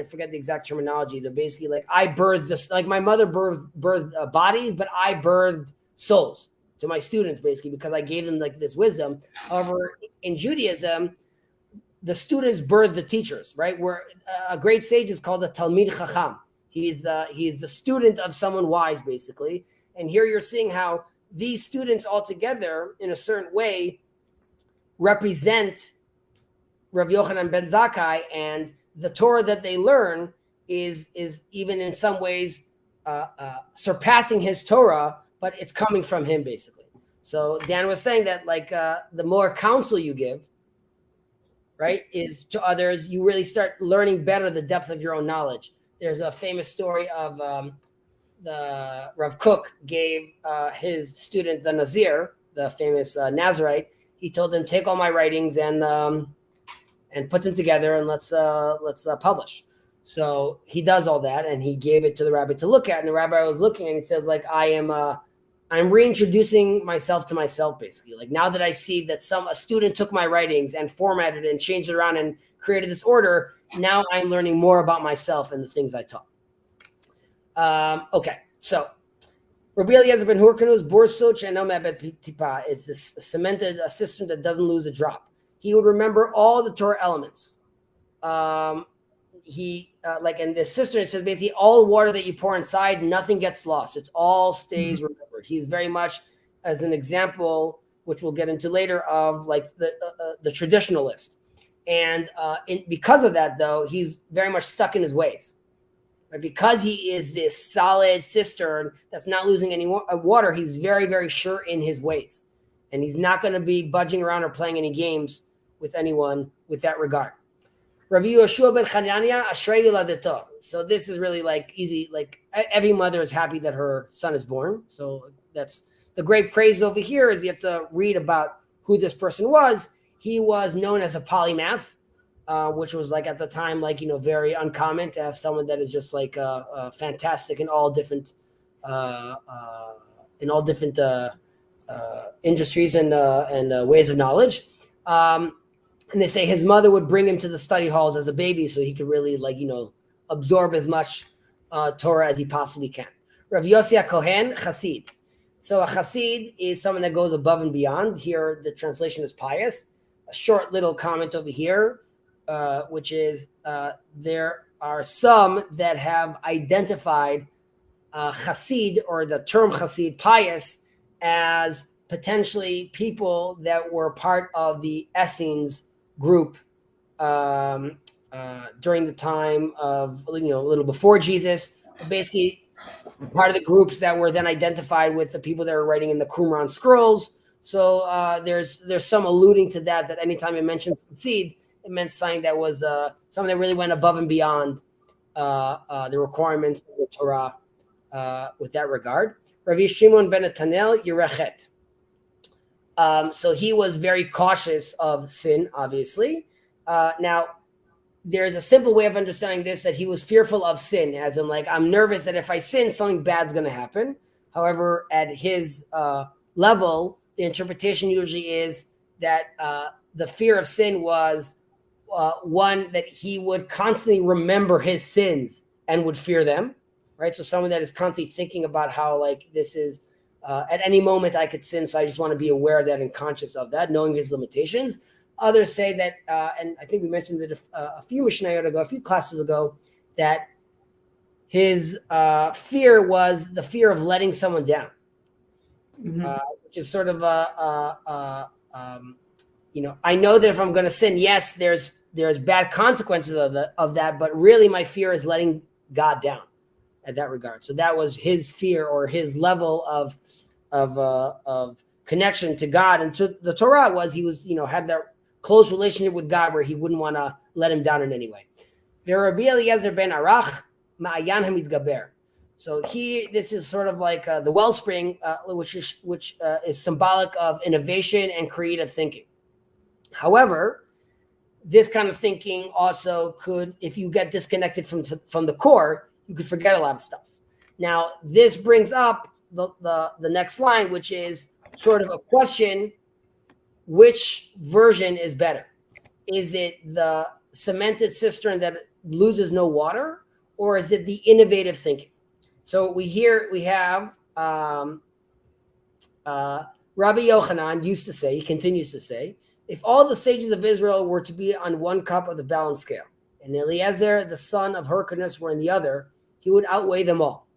Speaker 1: forget the exact terminology. They're basically like, I birthed this, like my mother birthed bodies, but I birthed souls to my students, basically, because I gave them like this wisdom. However, in Judaism, the students birth the teachers, right? Where a great sage is called a Talmid Chacham. He's the student of someone wise, basically. And here you're seeing how these students all together, in a certain way, represent Rabbi Yochanan ben Zakkai, and the Torah that they learn is even in some ways surpassing his Torah, but it's coming from him, basically. So Dan was saying that, like, the more counsel you give, right, is to others, you really start learning better the depth of your own knowledge. There's a famous story of the Rav Kook gave his student, the Nazir, the famous Nazirite. He told him, take all my writings and put them together and let's publish. So he does all that, and he gave it to the rabbi to look at. And the rabbi was looking, and he says, like, I'm reintroducing myself to myself, basically. Like, now that I see that a student took my writings and formatted it and changed it around and created this order, now I'm learning more about myself and the things I taught. Okay, so Rabbi Eliezer ben Hyrcanus borsuch and Omebet Tipa is this cemented cistern that doesn't lose a drop. He would remember all the Torah elements. Like in the cistern, it says basically all water that you pour inside, nothing gets lost. It all stays remembered. He's very much, as an example, which we'll get into later, of like the traditionalist. And because of that, though, he's very much stuck in his ways. Right? Because he is this solid cistern that's not losing any water, he's very, very sure in his ways. And he's not going to be budging around or playing any games with anyone with that regard. Rabbi Yeshua ben Hananiah, Ashrei Yuladeto. So this is really like easy. Like every mother is happy that her son is born. So that's the great praise over here, is you have to read about who this person was, he was known as a polymath, which was like at the time, like, very uncommon to have someone that is just like fantastic in all different industries and ways of knowledge. And they say his mother would bring him to the study halls as a baby so he could really absorb as much Torah as he possibly can. Rav Yossi HaKohen, Chassid. So a Chassid is someone that goes above and beyond. Here, the translation is pious. A short little comment over here, which is there are some that have identified Chassid, or the term Chassid, pious, as potentially people that were part of the Essenes group during the time of, a little before Jesus, basically part of the groups that were then identified with the people that were writing in the Qumran scrolls. So there's some alluding to that anytime it mentions Chassid, it meant something that was something that really went above and beyond the requirements of the Torah with that regard. Rabbi Shimon ben Netanel Yerechet. So he was very cautious of sin, obviously. Now, there's a simple way of understanding this, that he was fearful of sin, as in like, I'm nervous that if I sin, something bad's going to happen. However, at his level, the interpretation usually is that the fear of sin was one that he would constantly remember his sins and would fear them, right? So someone that is constantly thinking about how like this is, at any moment I could sin, so I just want to be aware of that and conscious of that, knowing his limitations. Others say that, and I think we mentioned it a few Mishnayot ago, a few classes ago, that his fear was the fear of letting someone down, which is sort of I know that if I'm going to sin, yes, there's bad consequences of that, but really my fear is letting God down at that regard. So that was his fear, or his level of connection to God and to the Torah, was he was, had that close relationship with God where he wouldn't want to let him down in any way. Rabbi Eliezer ben Arach, Ma'ayan Hamidgaber. So this is sort of like the wellspring, which is symbolic of innovation and creative thinking. However, this kind of thinking also could, if you get disconnected from the core, you could forget a lot of stuff. Now, this brings up the next line, which is sort of a question: which version is better? Is it the cemented cistern that loses no water, or is it the innovative thinking? So we have Rabbi Yochanan used to say, he continues to say, if all the sages of Israel were to be on one cup of the balance scale, and Eliezer, the son of Hyrcanus, were in the other, he would outweigh them all.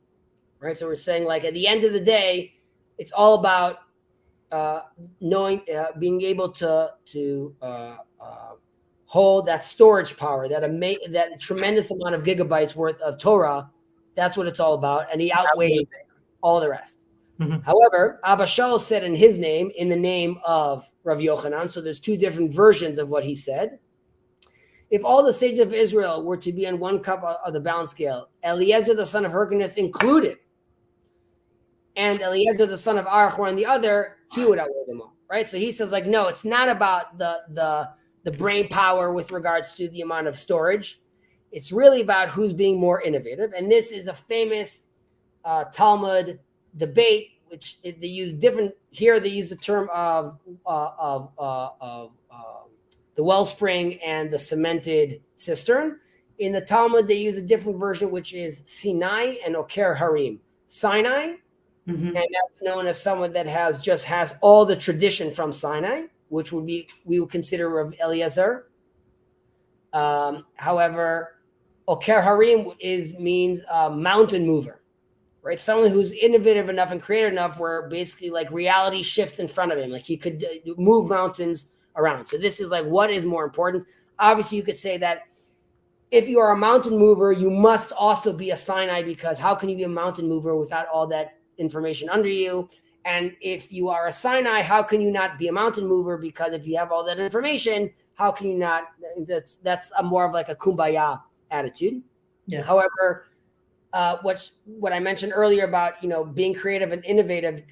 Speaker 1: Right? So we're saying, like, at the end of the day, it's all about knowing, being able to hold that storage power, that tremendous amount of gigabytes worth of Torah. That's what it's all about, and he outweighs all the rest. Mm-hmm. However, Abba Shaul said in his name, in the name of Rav Yochanan, so there's two different versions of what he said. If all the sages of Israel were to be on one cup of the balance scale, Eliezer the son of Hyrcanus included, and Eliezer the son of Arach were on the other, he would outweigh them all, right? So he says, like, no, it's not about the brain power with regards to the amount of storage. It's really about who's being more innovative. And this is a famous Talmud debate, which they use different. Here they use the term of the wellspring and the cemented cistern. In the Talmud, they use a different version, which is Sinai and Oker Harim. Sinai, and that's known as someone that has all the tradition from Sinai, which we would consider Rav Eliezer. However, Oker Harim means mountain mover, right? Someone who's innovative enough and creative enough where basically like reality shifts in front of him, like he could move mountains around. So this is like, what is more important? Obviously, you could say that if you are a mountain mover, you must also be a Sinai, because how can you be a mountain mover without all that information under you? And if you are a Sinai, how can you not be a mountain mover? Because if you have all that information, how can you not? That's a more of like a kumbaya attitude. Yeah. However, what I mentioned earlier about being creative and innovative,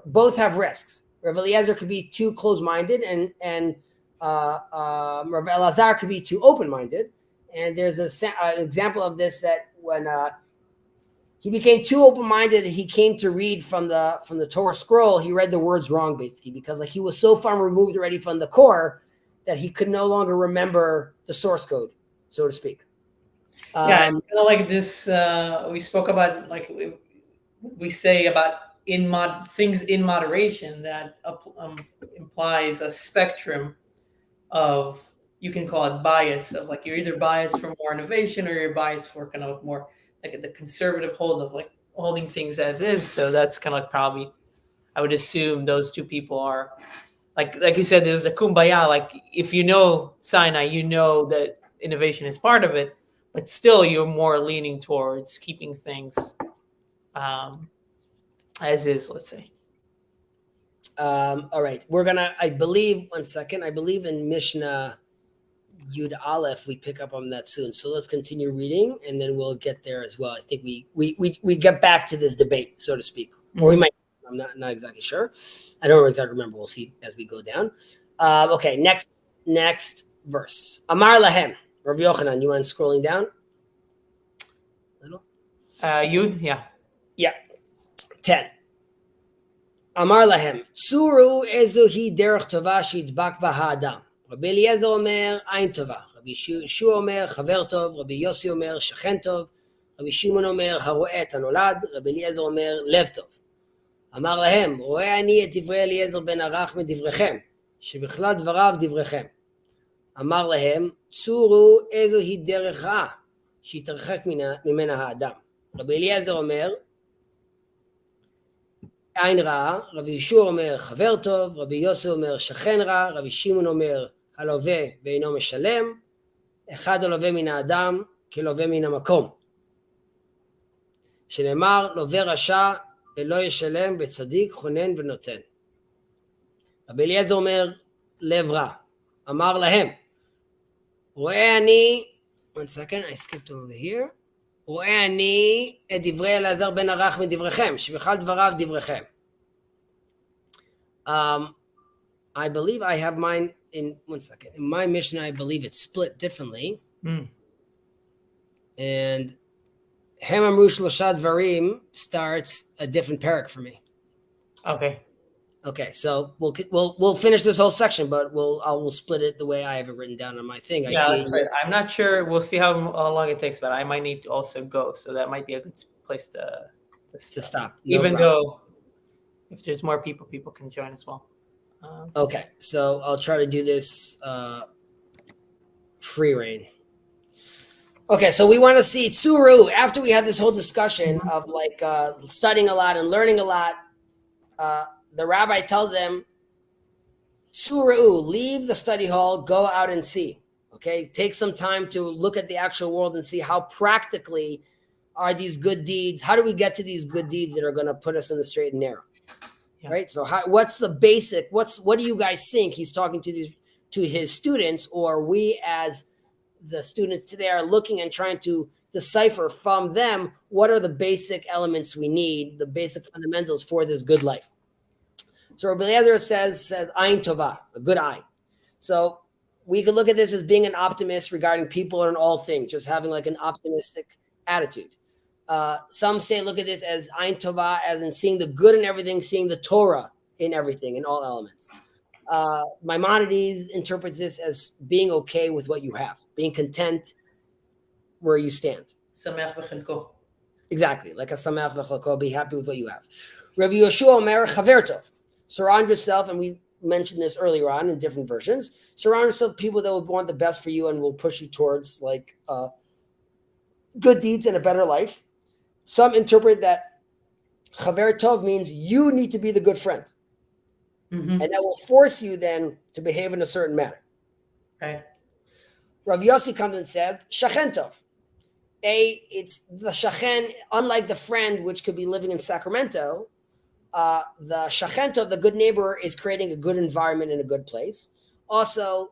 Speaker 1: both have risks. Rav Eliezer could be too close-minded, and Rav Elazar could be too open-minded. And there's an example of this that when he became too open-minded, he came to read from the Torah scroll. He read the words wrong, basically, because like he was so far removed already from the core that he could no longer remember the source code, so to speak.
Speaker 2: It's kind of like this. We spoke about like we say about things in moderation that implies a spectrum of, you can call it bias, of like you're either biased for more innovation or you're biased for kind of more like the conservative hold of like holding things as is. So that's kind of like probably, I would assume those two people are like you said, there's a kumbaya. Like if you know Sinai, you know that innovation is part of it, but still you're more leaning towards keeping things as is, let's say.
Speaker 1: All right, I believe in Mishnah Yud Aleph, we pick up on that soon. So let's continue reading, and then we'll get there as well. I think we get back to this debate, so to speak, or we might. I'm not exactly sure. I don't exactly remember. We'll see as we go down. Okay, next verse. Amar lahem, Rabbi Yochanan. You want scrolling down? Little.
Speaker 2: Yud, yeah.
Speaker 1: 10. Amar lahem, tsuru ezohi derech tova shidbak ba ha'adam. Rabbi Eliezer omer, ayin tova. Rabbi Yeshua omer, chaver tov. Rabbi Yossi omer, shachen tov. Rabbi Shimon omer, haro'eh et hanolad. Rabbi Eliezer omer, lev tov. אמר להם, רואה אני את דברי אליעזר בן ערך מדבריכם, שבכלל דבריו דבריכם. אמר להם, צורו איזוהי דרך רעה, שיתרחק ממנה האדם. רבי אליעזר אומר, עין רעה, רבי ישוע אומר, חבר טוב, רבי יוסי אומר, שכן רע, רבי שמעון אומר, הלווה ואינו משלם, אחד הלווה מן האדם, כלווה מן המקום. שנאמר, לווה רשע, ולא ישלם בצדיק חונן ונותן. רבי אליעזר אומר לב רע. אמר להם, רואה אני, one second, I skipped over here, רואה אני את דברי אלעזר בן ערך מדבריכם, שבכלל דבריו דבריכם. I believe I have mine in, one second, in my Mishnah I believe it's split differently. And Hem Amru Shlosha Dvarim starts a different parak for me. Okay, so we'll finish this whole section, but we'll split it the way I have it written down on my thing.
Speaker 2: That's right. I'm not sure. We'll see how long it takes, but I might need to also go, so that might be a good place to
Speaker 1: stop.
Speaker 2: Even though if there's more people can join as well.
Speaker 1: Okay, so I'll try to do this free reign. Okay, so we want to see Tsuru, after we had this whole discussion of like studying a lot and learning a lot, the rabbi tells them, Tsuru, leave the study hall, go out and see. Okay, take some time to look at the actual world and see how practically are these good deeds. How do we get to these good deeds that are going to put us in the straight and narrow? Yeah. Right? So what's the basic, what do you guys think he's talking to his students, or we as the students today are looking and trying to decipher from them what are the basic elements we need, the basic fundamentals for this good life. So Rabbi Eliezer says ayin tova, a good eye. So we could look at this as being an optimist regarding people and all things, just having like an optimistic attitude. Some say look at this as ayin tova, as in seeing the good in everything, seeing the Torah in everything, in all elements. Maimonides interprets this as being okay with what you have, being content where you stand.
Speaker 2: Sameach b'chelko.
Speaker 1: Exactly, like a sameach b'chelko, be happy with what you have. Rabbi Yeshua omer chaver tov. Surround yourself, and we mentioned this earlier on in different versions. Surround yourself with people that will want the best for you and will push you towards like good deeds and a better life. Some interpret that chaver tov means you need to be the good friend. And that will force you then to behave in a certain manner.
Speaker 2: Right.
Speaker 1: Rav Yossi comes and said, shachen tov. It's the shachen, unlike the friend, which could be living in Sacramento, the shachen tov, the good neighbor, is creating a good environment in a good place. Also,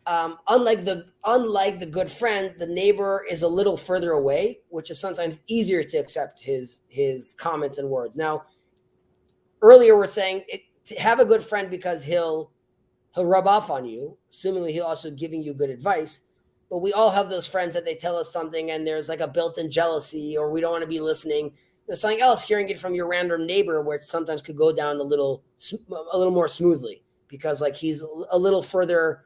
Speaker 1: unlike the good friend, the neighbor is a little further away, which is sometimes easier to accept his comments and words. Now, earlier we're saying have a good friend because he'll rub off on you, assumingly he'll also giving you good advice. But we all have those friends that they tell us something and there's like a built-in jealousy, or we don't want to be listening. There's something else, hearing it from your random neighbor, where it sometimes could go down a little more smoothly because like he's a little further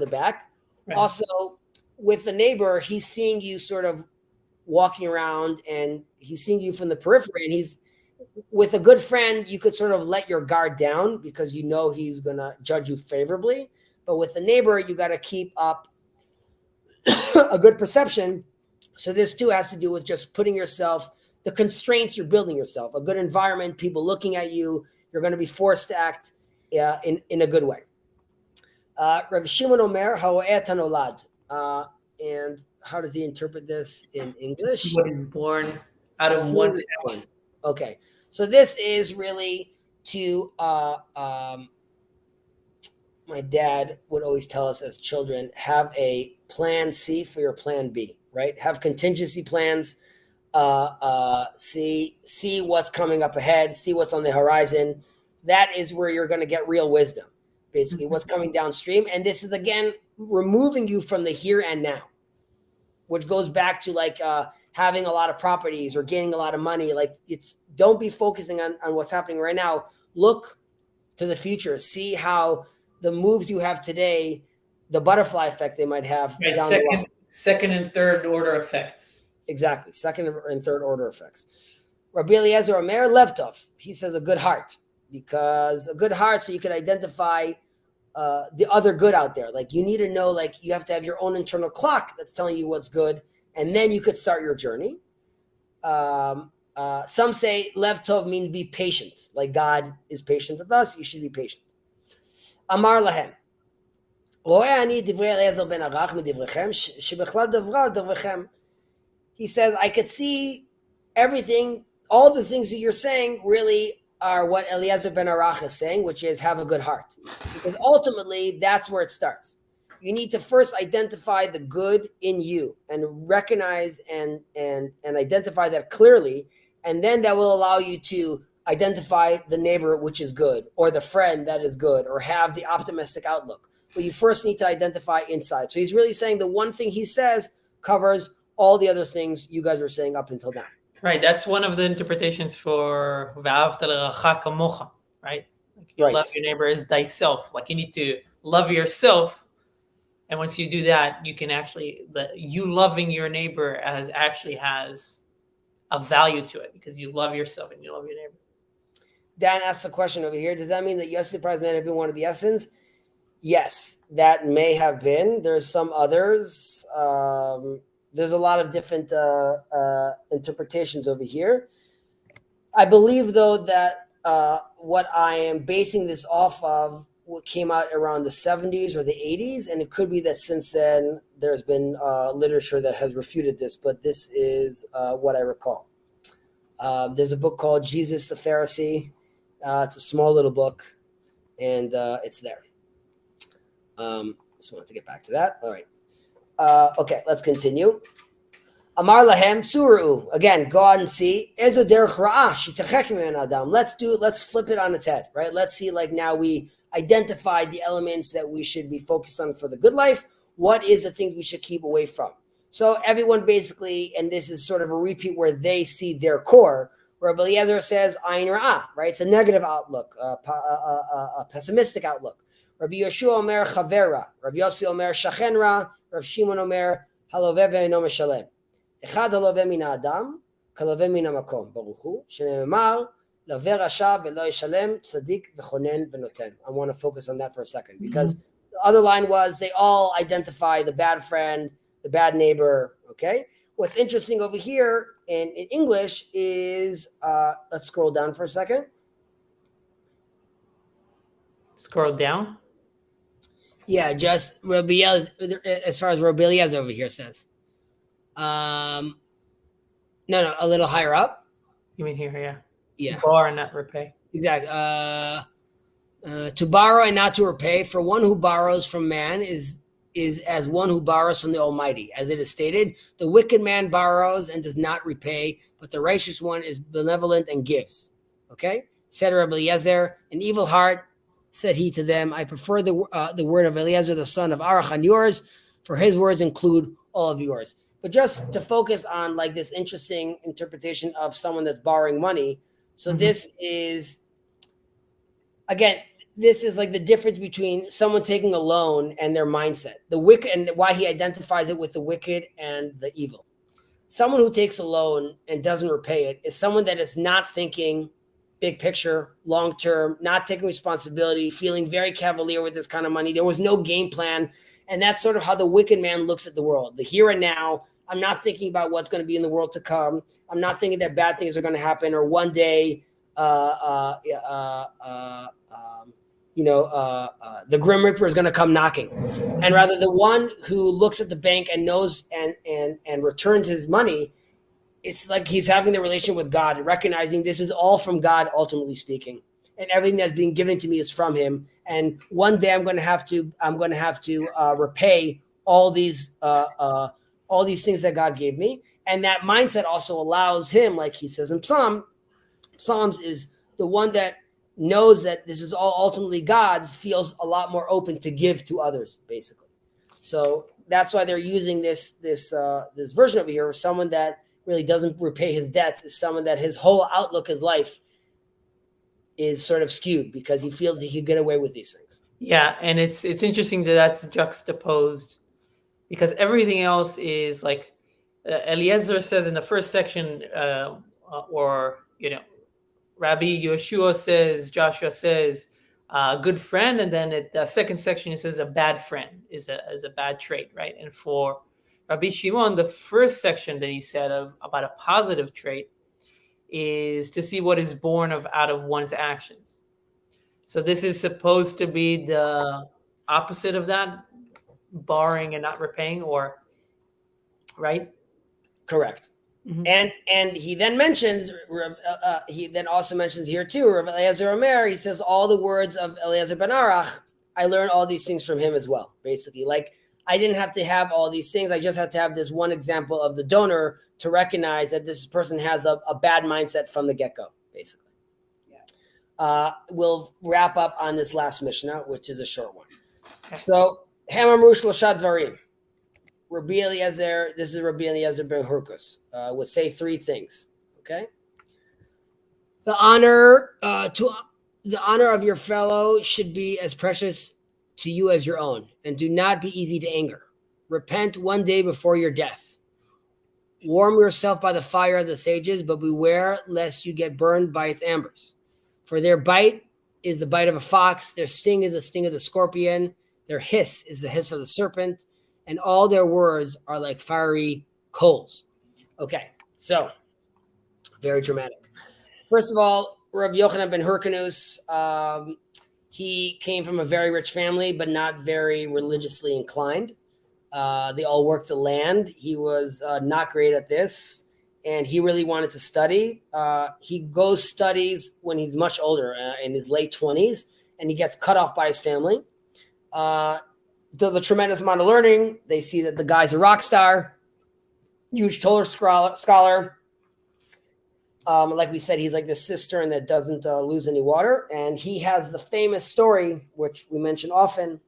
Speaker 1: back. Right. Also, with the neighbor, he's seeing you sort of walking around and he's seeing you from the periphery, and he's with a good friend, you could sort of let your guard down because you know he's going to judge you favorably. But with the neighbor, you got to keep up a good perception. So this too has to do with just putting yourself, the constraints you're building yourself, a good environment, people looking at you, you're going to be forced to act in a good way. Rav Shimon Omer, Ha'o'et hanolad. And how does he interpret this in English?
Speaker 2: What is born out of one.
Speaker 1: Okay. So this is really to, my dad would always tell us as children, have a plan C for your plan B, right? Have contingency plans, see what's coming up ahead, see what's on the horizon. That is where you're going to get real wisdom, basically what's coming downstream. And this is, again, removing you from the here and now, which goes back to like having a lot of properties or gaining a lot of money. Like don't be focusing on what's happening right now. Look to the future. See how the moves you have today, the butterfly effect they might have.
Speaker 2: Right, second and third order effects.
Speaker 1: Exactly. Second and third order effects. Rabbi Eliezer Omer Levtov, he says a good heart, because a good heart, so you can identify the other good out there. Like you need to know, like you have to have your own internal clock that's telling you what's good, and then you could start your journey. Some say Lev Tov means be patient. Like God is patient with us, you should be patient. Amar lahem. He says, I could see everything, all the things that you're saying really are what Eliezer ben Arach is saying, which is have a good heart. Because ultimately, that's where it starts. You need to first identify the good in you and recognize and identify that clearly. And then that will allow you to identify the neighbor, which is good, or the friend that is good, or have the optimistic outlook. But you first need to identify inside. So he's really saying the one thing he says covers all the other things you guys were saying up until now.
Speaker 2: Right. That's one of the interpretations for Ve'ahavta l'recha kamocha, right? Like you love your neighbor as thyself. Like you need to love yourself. And once you do that, you can actually, you loving your neighbor has a value to it because you love yourself and you love your neighbor.
Speaker 1: Dan asks a question over here. Does that mean that Yossi Prize may have been one of the essence? Yes, that may have been. There's some others. There's a lot of different interpretations over here. I believe, though, that what I am basing this off of what came out around the 70s or the 80s, and it could be that since then there's been literature that has refuted this, but this is what I recall. There's a book called Jesus the Pharisee. It's a small little book, and it's there. Just wanted to get back to that. All right. Okay, let's continue. Amar lahem tzuru. Again, go out and see. Ezo derech ra'ah shitachek min adam. Let's flip it on its head, right? Let's see, like now we identified the elements that we should be focused on for the good life. What is the things we should keep away from? So everyone basically, and this is sort of a repeat where they see their core, where Rabbi Eliezer says ayin ra'ah, right? It's a negative outlook, a pessimistic outlook. Rabbi Yeshua Omer Chavera, Rabbi Yossi Omer Shachenra, Rabbi Shimon Omer Haloveh ve'eno meshalem. Echad haloveh min ha'adam, kaloveh min ha'makom, Baruch Hu, shene'emar, loveh rasha ve'lo yishalem, tzadik v'chonen v'noten. I want to focus on that for a second, because the other line was they all identify the bad friend, the bad neighbor, okay? What's interesting over here in English is, let's scroll down for a second.
Speaker 2: Scroll down?
Speaker 1: Yeah, just Rabbi Eliezer, as far as Rabbi Eliezer over here says. No, a little higher up.
Speaker 2: You mean here, yeah.
Speaker 1: Yeah.
Speaker 2: To borrow and not repay.
Speaker 1: Exactly. To borrow and not to repay, for one who borrows from man is as one who borrows from the Almighty. As it is stated, the wicked man borrows and does not repay, but the righteous one is benevolent and gives. Okay? Said Rabbi Eliezer, an evil heart, said he to them, I prefer the word of Eliezer, the son of Arach, on yours, for his words include all of yours. But just to focus on like this interesting interpretation of someone that's borrowing money. So this is, again, this is like the difference between someone taking a loan and their mindset. The wicked, and why he identifies it with the wicked and the evil. Someone who takes a loan and doesn't repay it is someone that is not thinking big picture, long term, not taking responsibility, feeling very cavalier with this kind of money. There was no game plan. And that's sort of how the wicked man looks at the world. The here and now, I'm not thinking about what's going to be in the world to come. I'm not thinking that bad things are going to happen, or one day, the Grim Reaper is going to come knocking. And rather, the one who looks at the bank and knows and returns his money, it's like he's having the relationship with God, recognizing this is all from God, ultimately speaking, and everything that's being given to me is from Him. And one day I'm going to have to repay all these things that God gave me. And that mindset also allows him, like he says in Psalms, is the one that knows that this is all ultimately God's, feels a lot more open to give to others, basically. So that's why they're using this version over here. Someone that really doesn't repay his debts is someone that his whole outlook, his life, is sort of skewed because he feels he could get away with these things.
Speaker 2: Yeah, and it's interesting that that's juxtaposed, because everything else is like Eliezer says in the first section, Rabbi Joshua says, good friend, and then at the second section it says a bad friend is a bad trait, right? And for Rabbi Shimon, the first section that he said about a positive trait is to see what is born out of one's actions. So this is supposed to be the opposite of that, borrowing and not repaying, or right?
Speaker 1: Correct. Mm-hmm. And he then mentions, he then also mentions here too, Rav Eliezer Omer, he says all the words of Eliezer ben Arach, I learned all these things from him as well, basically. Like, I didn't have to have all these things. I just had to have this one example of the donor to recognize that this person has a bad mindset from the get-go, basically. Yeah. We'll wrap up on this last Mishnah, which is a short one. Okay. So, Hamamru Shlosha Dvarim. Rabbi Eliezer, this is Rabbi Eliezer ben Hurkus, would say three things. Okay, the honor of your fellow should be as precious to you as your own, and do not be easy to anger. Repent one day before your death. Warm yourself by the fire of the sages, but beware lest you get burned by its embers. For their bite is the bite of a fox, their sting is the sting of the scorpion, their hiss is the hiss of the serpent, and all their words are like fiery coals. Okay, so very dramatic. First of all, Rav Yochanan ben Hyrcanus, he came from a very rich family, but not very religiously inclined. They all worked the land. He was not great at this, and he really wanted to study. He goes studies when he's much older, in his late 20s, and he gets cut off by his family. Does a tremendous amount of learning. They see that the guy's a rock star, huge Torah scholar. Like we said, he's like this cistern that doesn't lose any water. And he has the famous story, which we mention often,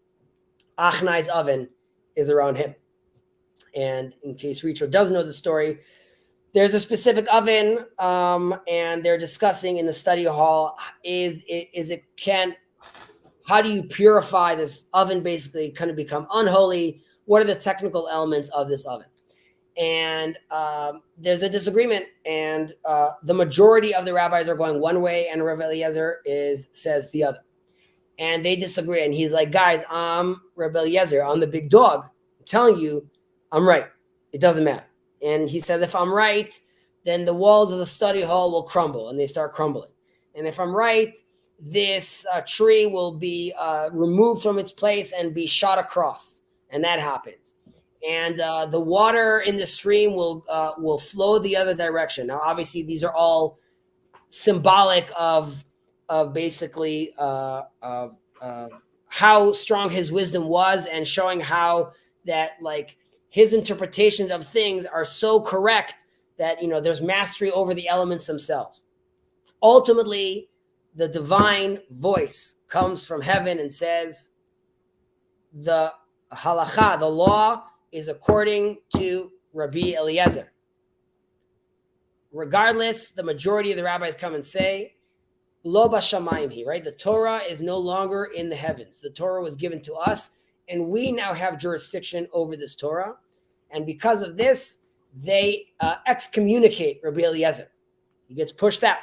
Speaker 1: Achnai's oven is around him. And in case Richo doesn't know the story, there's a specific oven, and they're discussing in the study hall, how do you purify this oven? Basically, kind of become unholy? What are the technical elements of this oven? And there's a disagreement, and the majority of the rabbis are going one way, and Rav Eliezer says the other. And they disagree, and he's like, guys, I'm Rav Eliezer, I'm the big dog. I'm telling you, I'm right. It doesn't matter. And he said, if I'm right, then the walls of the study hall will crumble, and they start crumbling. And if I'm right, this tree will be removed from its place and be shot across, and that happens. And the water in the stream will flow the other direction. Now, obviously, these are all symbolic of basically how strong his wisdom was, and showing how that like his interpretations of things are so correct that there's mastery over the elements themselves. Ultimately, the divine voice comes from heaven and says, the halacha, the law, is according to Rabbi Eliezer. Regardless, the majority of the rabbis come and say, Lo b'shamayim hi, right? The Torah is no longer in the heavens. The Torah was given to us, and we now have jurisdiction over this Torah. And because of this, they excommunicate Rabbi Eliezer. He gets pushed out.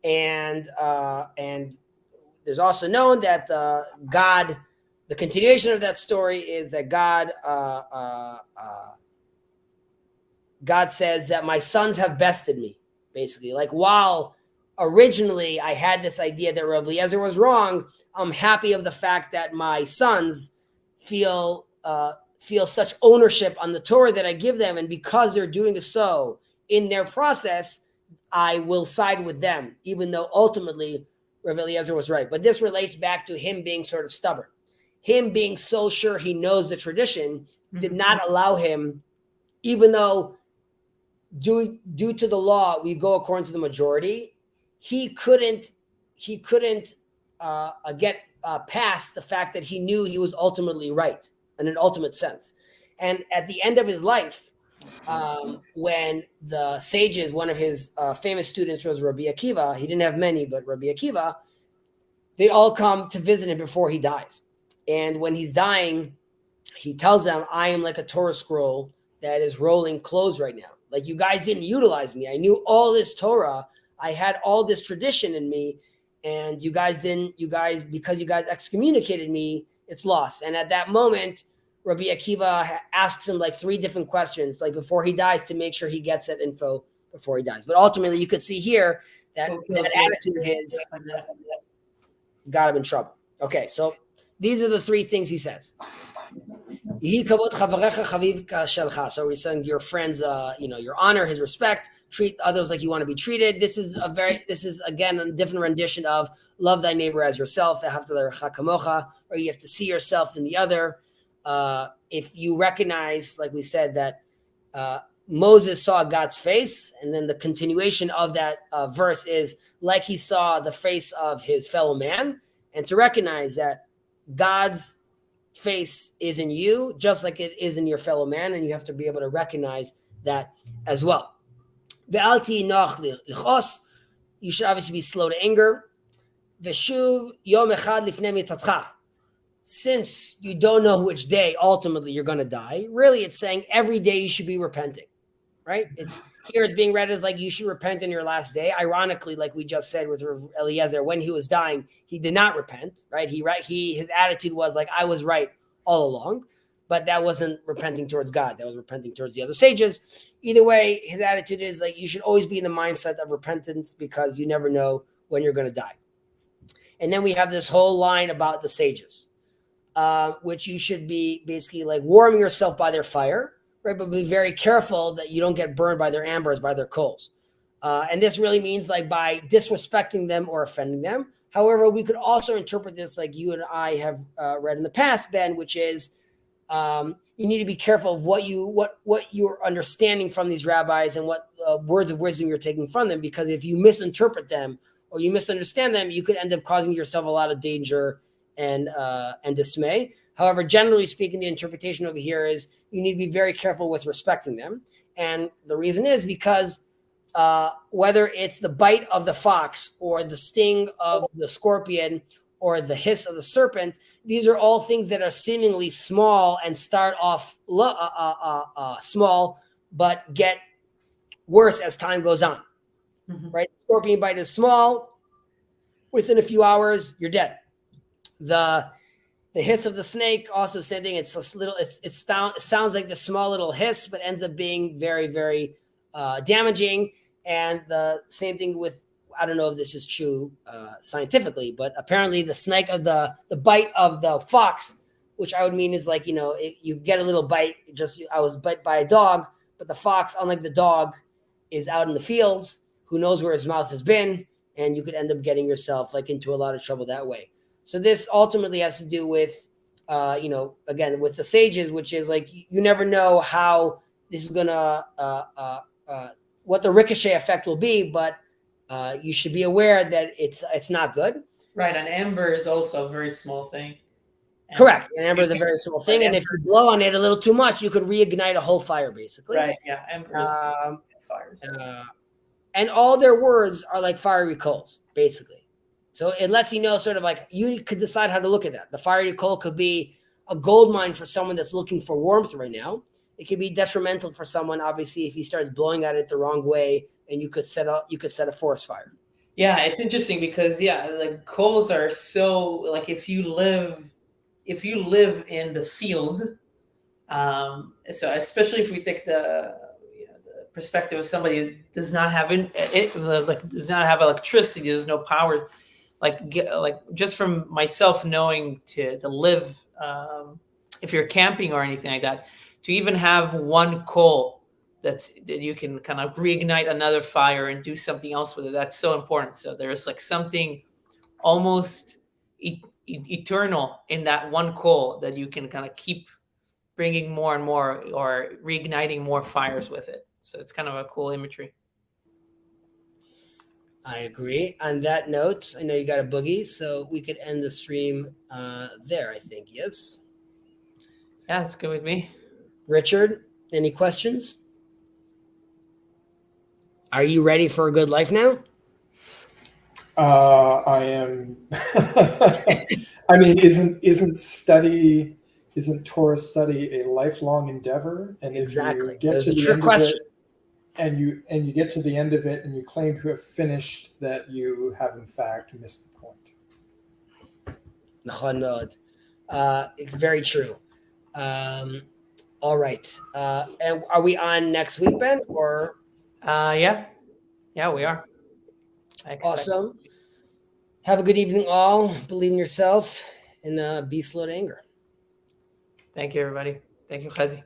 Speaker 1: And there's also known that God, the continuation of that story is that God says that my sons have bested me, basically. Like, while originally I had this idea that Rabbi Eliezer was wrong, I'm happy of the fact that my sons feel such ownership on the Torah that I give them, and because they're doing so in their process, I will side with them, even though ultimately Rabbi Eliezer was right. But this relates back to him being sort of stubborn. Him being so sure he knows the tradition did not allow him, even though due to the law we go according to the majority, he couldn't get past the fact that he knew he was ultimately right in an ultimate sense. And at the end of his life, when the sages, one of his famous students was Rabbi Akiva, he didn't have many, but Rabbi Akiva, they all come to visit him before he dies. And when he's dying, he tells them, I am like a Torah scroll that is rolling closed right now. Like, you guys didn't utilize me. I knew all this Torah. I had all this tradition in me, and because you guys excommunicated me, it's lost. And at that moment, Rabbi Akiva asks him like 3 different questions, like before he dies, to make sure he gets that info before he dies. But ultimately, you could see here that attitude of his got him in trouble. Okay, so these are the 3 things he says. So he's saying your friends, your honor, his respect, treat others like you want to be treated. This is again a different rendition of love thy neighbor as yourself, or you have to see yourself in the other. If you recognize, like we said, that Moses saw God's face, and then the continuation of that verse is like he saw the face of his fellow man, and to recognize that God's face is in you just like it is in your fellow man, and you have to be able to recognize that as well. You should obviously be slow to anger. Since you don't know which day ultimately you're going to die, really it's saying every day you should be repenting, right? It's being read as like you should repent in your last day. Ironically, like we just said with Eliezer, when he was dying, he did not repent, right? His attitude was like, I was right all along, but that wasn't repenting towards God. That was repenting towards the other sages. Either way, his attitude is like, you should always be in the mindset of repentance because you never know when you're going to die. And then we have this whole line about the sages, which you should be basically like warming yourself by their fire, right? But be very careful that you don't get burned by their embers, by their coals. And this really means like by disrespecting them or offending them. However, we could also interpret this like you and I have read in the past, Ben, which is you need to be careful of what you're understanding from these rabbis and what words of wisdom you're taking from them, because if you misinterpret them or you misunderstand them, you could end up causing yourself a lot of danger and dismay. However, generally speaking, the interpretation over here is you need to be very careful with respecting them. And the reason is because whether it's the bite of the fox or the sting of the scorpion or the hiss of the serpent, these are all things that are seemingly small and start off small, but get worse as time goes on, right? The scorpion bite is small. Within a few hours, you're dead. The hiss of the snake, also same thing. It's a little. It sounds like the small little hiss, but ends up being very, very damaging. And the same thing with, I don't know if this is true scientifically, but apparently the snake of the bite of the fox, which I would mean is like, you get a little bite. I was bit by a dog, but the fox, unlike the dog, is out in the fields. Who knows where his mouth has been, and you could end up getting yourself like into a lot of trouble that way. So this ultimately has to do with, again, with the sages, which is like, you never know how this is going to, what the ricochet effect will be. But you should be aware that it's not good.
Speaker 2: Right, an ember is also a very small thing.
Speaker 1: Correct. An ember is a very small thing, and if you blow on it a little too much, you could reignite a whole fire, basically.
Speaker 2: Right, yeah, embers, fires.
Speaker 1: And all their words are like fiery coals, basically. So it lets you know sort of like you could decide how to look at that. The fiery coal could be a gold mine for someone that's looking for warmth right now. It could be detrimental for someone, obviously, if he starts blowing at it the wrong way, and you could set a forest fire.
Speaker 2: Yeah, it's interesting because like coals are so like if you live in the field, so especially if we take the perspective of somebody who does not have does not have electricity, there's no power, like just from myself knowing to live, if you're camping or anything like that, to even have one coal that you can kind of reignite another fire and do something else with it, that's so important. So there's like something almost eternal in that one coal that you can kind of keep bringing more and more or reigniting more fires with it. So it's kind of a cool imagery.
Speaker 1: I agree. On that note, I know you got a boogie, so we could end the stream there, I think. Yes?
Speaker 2: Yeah, it's good with me.
Speaker 1: Richard, any questions? Are you ready for a good life now?
Speaker 3: I am. I mean, isn't Torah study a lifelong endeavor? And
Speaker 1: exactly.
Speaker 3: If you get to the end of it, and you get to the end of it, and you claim to have finished, that you have in fact missed the point.
Speaker 1: It's very true. All right. And are we on next week, Ben? Or
Speaker 2: yeah, we are.
Speaker 1: Awesome. Have a good evening, all. Believe in yourself and be slow to anger.
Speaker 2: Thank you, everybody. Thank you, Chezi.